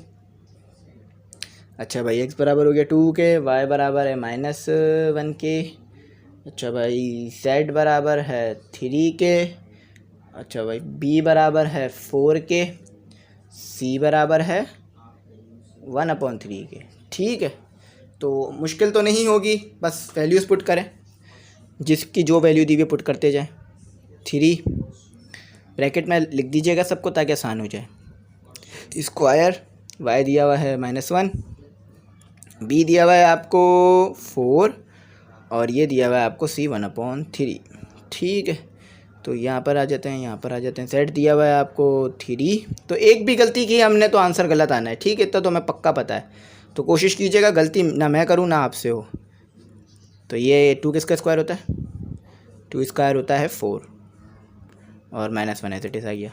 अच्छा भाई, x बराबर हो गया 2 के, y बराबर है -1 के। अच्छा भाई, z बराबर है 3 के। अच्छा भाई, b बराबर है 4 के, c बराबर है 1/3 के। ठीक है, तो मुश्किल तो नहीं होगी, बस वैल्यूज़ पुट करें, जिसकी जो वैल्यू दी हुई पुट करते जाएं। 3 ब्रैकेट में लिख दीजिएगा सबको ताकि आसान हो जाए। स्क्वायर y दिया हुआ है -1, b दिया हुआ है आपको 4 और ये दिया हुआ है आपको c 1/3। ठीक है, तो यहाँ पर आ जाते हैं, यहाँ पर आ जाते हैं। सेट दिया हुआ है आपको 3। तो एक भी गलती की हमने तो आंसर गलत आना है। ठीक है, इतना तो हमें पक्का पता है, तो कोशिश कीजिएगा गलती ना मैं करूँ ना आपसे हो। तो ये 2 किसका स्क्वायर होता है, 2 स्क्वायर होता है 4 और -1 ऐसे टिस आ गया।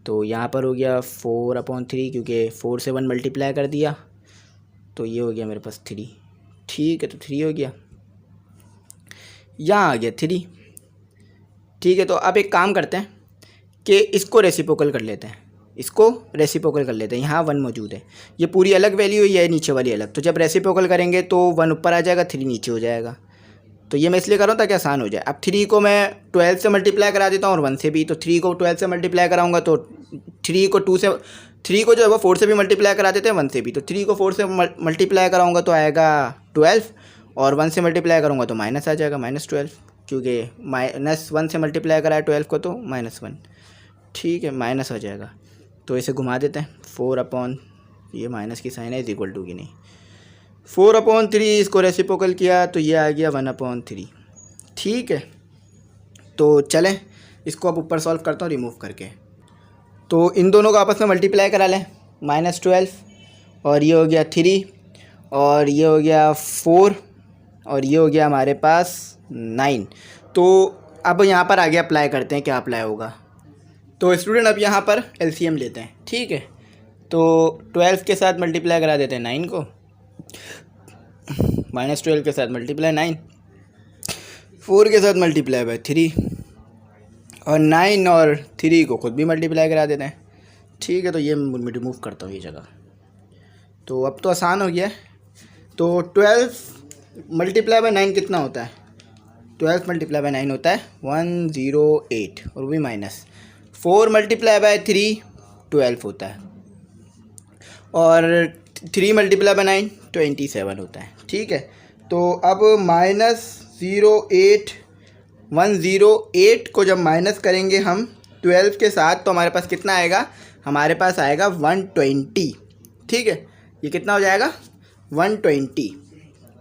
तो यहाँ पर हो गया 4/3, क्योंकि 4 से 1 मल्टीप्लाई कर दिया, तो ये हो गया मेरे पास 3। ठीक है, तो 3 हो गया, यहाँ आ गया 3। ठीक है, तो अब एक काम करते हैं कि इसको रेसिप्रोकल कर लेते हैं, इसको रेसिप्रोकल कर लेते हैं। यहाँ 1 मौजूद है, ये पूरी अलग वैल्यू है, ये नीचे वाली अलग। तो जब रेसिप्रोकल करेंगे तो 1 ऊपर आ जाएगा, 3 नीचे हो जाएगा। तो ये मैं इसलिए कर रहा हूँ ताकि आसान हो जाए। अब 3 को मैं 12 से मल्टीप्लाई करा देता हूँ और 1 से भी। तो 3 को 12 से मल्टीप्लाई कराऊंगा तो 3 को 2 से, 3 को जो है वो 4 से भी मल्टीप्लाई करा देते हैं, 1 से भी। तो 3 को 4 से मल्टीप्लाई कराऊंगा तो आएगा 12 और 1 से मल्टीप्लाई करूँगा तो माइनस आ जाएगा, -12, क्योंकि -1 से मल्टीप्लाई करा है 12 को तो -1। ठीक है, माइनस आ जाएगा। तो इसे घुमा देते हैं, 4 ये माइनस की साइन है इक्वल टू की नहीं, 4/3 इसको रेसिप्रोकल किया तो ये आ गया 1/3। ठीक है, तो चलें इसको अब ऊपर सॉल्व करता हूँ रिमूव करके। तो इन दोनों को आपस में मल्टीप्लाई करा लें, -12 और ये हो गया 3 और ये हो गया 4 और ये हो गया हमारे पास 9। तो अब यहाँ पर आगे अप्लाई करते हैं, क्या अप्लाई होगा। तो स्टूडेंट अब यहाँ पर एलसीएम लेते हैं। ठीक है, तो 12 के साथ मल्टीप्लाई करा देते हैं 9 को, -12 के साथ मल्टीप्लाई 9, 4 के साथ मल्टीप्लाई बाय 3 और 9 और 3 को खुद भी मल्टीप्लाई करा देते हैं। ठीक है, तो ये मैं रिमूव करता हूँ ये जगह। तो अब तो आसान हो गया है। तो 12 मल्टीप्लाई बाय 9 कितना होता है, 12 मल्टीप्लाई बाय 9 होता है 108 और वो भी माइनस। 4 मल्टीप्लाई बाय 3 12 होता है और 3 मल्टीप्लाई बाय 9 27 होता है। ठीक है, तो अब -08 108 को जब माइनस करेंगे हम 12 के साथ तो हमारे पास कितना आएगा, हमारे पास आएगा 120। ठीक है, ये कितना हो जाएगा 120,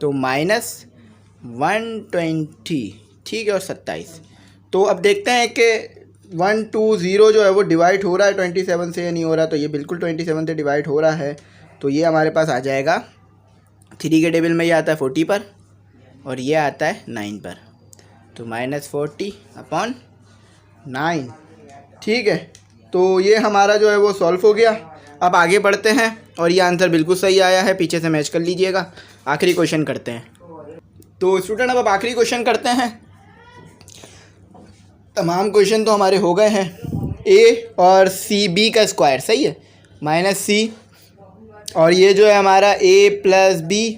तो -120। ठीक है, और 27। तो अब देखते हैं कि 120 जो है वो डिवाइड हो रहा है 27 से या नहीं हो रहा। तो ये बिल्कुल 27 से डिवाइड हो रहा है, तो ये हमारे पास आ जाएगा 3 के टेबल में ये आता है 40 पर और ये आता है 9 पर, तो -40/9। ठीक है, तो ये हमारा जो है वो सॉल्व हो गया। अब आगे बढ़ते हैं और ये आंसर बिल्कुल सही आया है, पीछे से मैच कर लीजिएगा। आखिरी क्वेश्चन करते हैं। तो स्टूडेंट अब आखिरी क्वेश्चन करते हैं। तमाम क्वेश्चन तो हमारे हो गए हैं। a और c b का स्क्वायर सही है -c और ये जो है हमारा a + b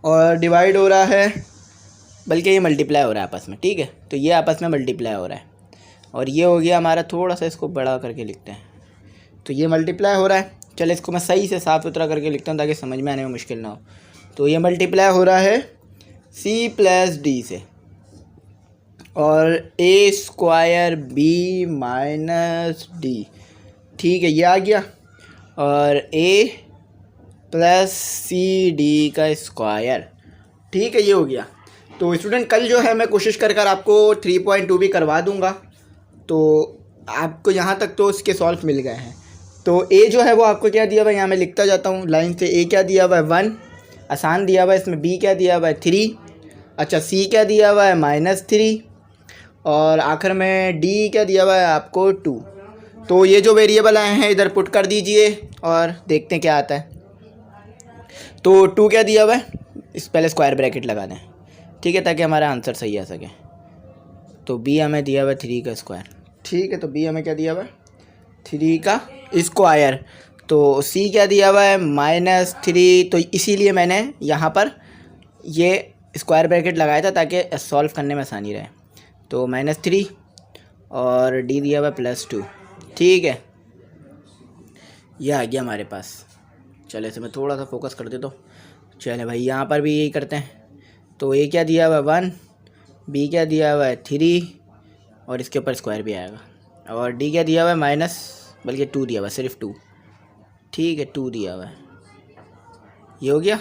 और डिवाइड हो रहा है, बल्कि ये मल्टीप्लाई हो रहा है आपस में। ठीक है, तो ये आपस में मल्टीप्लाई हो रहा है और ये हो गया हमारा, थोड़ा सा इसको बड़ा करके लिखते हैं, तो ये मल्टीप्लाई हो रहा है। चलो इसको मैं सही से साफ सुथरा करके लिखता हूँ ताकि समझ में आने में मुश्किल ना हो। तो ये मल्टीप्लाई हो रहा है c + d से। और ए स्क्वायर बी माइनस डी, ठीक है, ये आ गया। और ए प्लस सी डी का स्क्वायर, ठीक है, ये हो गया। तो स्टूडेंट कल जो है मैं कोशिश कर आपको 3.2 भी करवा दूंगा। तो आपको यहाँ तक तो इसके सॉल्व मिल गए हैं। तो ए जो है वो आपको क्या दिया हुआ है, यहाँ मैं लिखता जाता हूँ लाइन से। ए क्या दिया हुआ है 1, आसान दिया हुआ है इसमें। बी क्या दिया हुआ है 3, अच्छा सी क्या दिया हुआ है -3, और आखिर में डी क्या दिया हुआ है आपको 2। तो ये जो वेरिएबल आए हैं इधर पुट कर दीजिए और देखते हैं क्या आता है। तो 2 क्या दिया हुआ है, इस पहले स्क्वायर ब्रैकेट लगा दें, ठीक है, ताकि हमारा आंसर सही आ सके। तो बी हमें दिया हुआ है 3 का स्क्वायर, ठीक है। तो बी हमें क्या दिया हुआ है 3 का स्क्वायर। तो सी क्या दिया हुआ है -3, तो इसीलिए मैंने यहाँ पर ये स्क्वायर ब्रैकेट लगाया था ताकि सॉल्व करने में आसानी रहे। तो -3 और डी दिया हुआ है +2, ठीक है, यह आ गया हमारे पास। चले इसे मैं थोड़ा सा फोकस कर देता हूँ। चले भाई यहाँ पर भी यही करते हैं। तो ए क्या दिया हुआ है 1, बी क्या दिया हुआ है 3, और इसके ऊपर स्क्वायर भी आएगा, और डी क्या दिया हुआ है बल्कि 2 दिया हुआ है, सिर्फ 2, ठीक है, 2 दिया हुआ है, ये हो गया।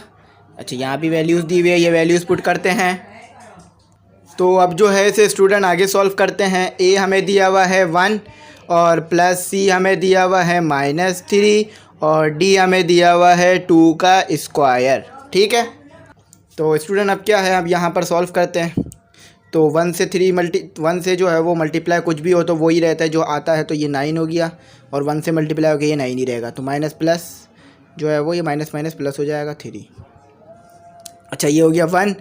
अच्छा यहाँ भी वैल्यूज़ दी हुई है, ये वैल्यूज़ पुट करते हैं। तो अब जो है इसे स्टूडेंट आगे सॉल्व करते हैं। ए हमें दिया हुआ है 1, और प्लस सी हमें दिया हुआ है -3, और डी हमें दिया हुआ है 2 का स्क्वायर, ठीक है। तो स्टूडेंट अब क्या है, अब यहाँ पर सॉल्व करते हैं। तो 1 से जो है वो मल्टीप्लाई कुछ भी हो तो वो ही रहता है जो आता है। तो ये 9 हो गया, और 1 से मल्टीप्लाई होकर ये 9 ही रहेगा। तो माइनस प्लस जो है वो ये माइनस माइनस प्लस हो जाएगा 3। अच्छा ये हो गया 1,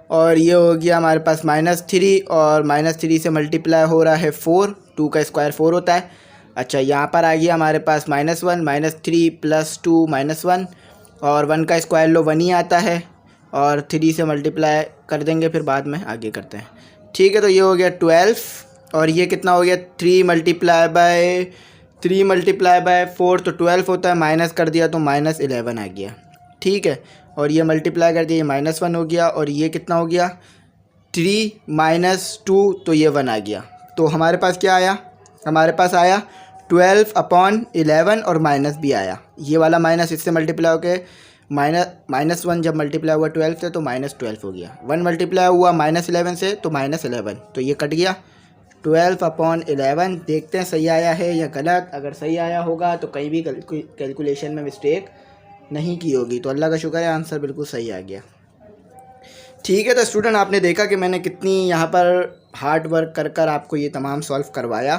और ये हो गया हमारे पास -3, और -3 से मल्टीप्लाई हो रहा है 4, 2 का स्क्वायर 4 होता है। अच्छा यहाँ पर आ गया हमारे पास -1, -3 + 2 -1, और 1 का स्क्वायर लो 1 ही आता है, और 3 से मल्टीप्लाई कर देंगे, फिर बाद में आगे करते हैं, ठीक है। तो ये हो गया 12, और ये कितना हो गया 3 × 4, तो 12 होता है, माइनस कर दिया तो -11 आ गया, ठीक है। और ये मल्टीप्लाई कर दिया, ये -1 हो गया, और ये कितना हो गया 3 - 2, तो ये 1 आ गया। तो हमारे पास क्या आया, हमारे पास आया 12/11, और माइनस भी आया, ये वाला माइनस इससे मल्टीप्लाई होके -1 जब मल्टीप्लाई हुआ 12 से तो -12 हो गया। 1 मल्टीप्लाई हुआ -11 से तो -11, तो ये कट गया 12/11। देखते हैं सही आया है या गलत। अगर सही आया होगा तो कहीं भी कैलकुलेशन में मिस्टेक नहीं की होगी, तो अल्लाह का शुक्र है आंसर बिल्कुल सही आ गया, ठीक है। तो स्टूडेंट आपने देखा कि मैंने कितनी यहाँ पर हार्ड वर्क कर आपको ये तमाम सॉल्व करवाया।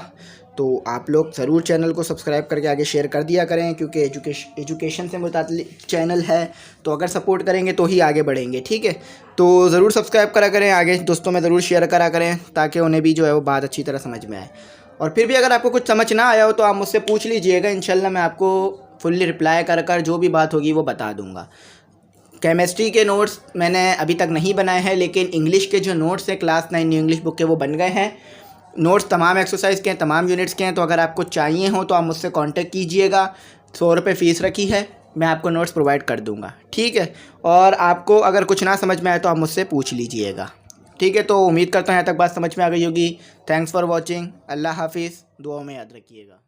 तो आप लोग ज़रूर चैनल को सब्सक्राइब करके आगे शेयर कर दिया करें, क्योंकि एजुकेशन से मुताल्लिक चैनल है, तो अगर सपोर्ट करेंगे तो ही आगे बढ़ेंगे, ठीक है। तो ज़रूर सब्सक्राइब करा करें, आगे दोस्तों में ज़रूर शेयर करा करें, ताकि उन्हें भी जो है वो बात अच्छी तरह समझ में आए। और फिर भी अगर आपको कुछ समझ ना आया हो तो आप मुझसे पूछ लीजिएगा, इंशाल्लाह मैं आपको फुल्ली रिप्लाई कर जो भी बात होगी वो बता दूँगा। केमिस्ट्री के नोट्स मैंने अभी तक नहीं बनाए हैं, लेकिन इंग्लिश के जो नोट्स हैं क्लास 9 न्यू इंग्लिश बुक के वो बन गए हैं। नोट्स तमाम एक्सरसाइज के हैं, तमाम यूनिट्स के हैं। तो अगर आपको चाहिए हो तो आप मुझसे कांटेक्ट कीजिएगा। 100 रुपये फ़ीस रखी है, मैं आपको नोट्स प्रोवाइड कर दूंगा, ठीक है। और आपको अगर कुछ ना समझ में आए तो आप मुझसे पूछ लीजिएगा, ठीक है। तो उम्मीद करता हूँ यहाँ तक बात समझ में आ गई होगी। Thanks for watching. अल्लाह हाफिज़। दुआओं में याद रखिएगा।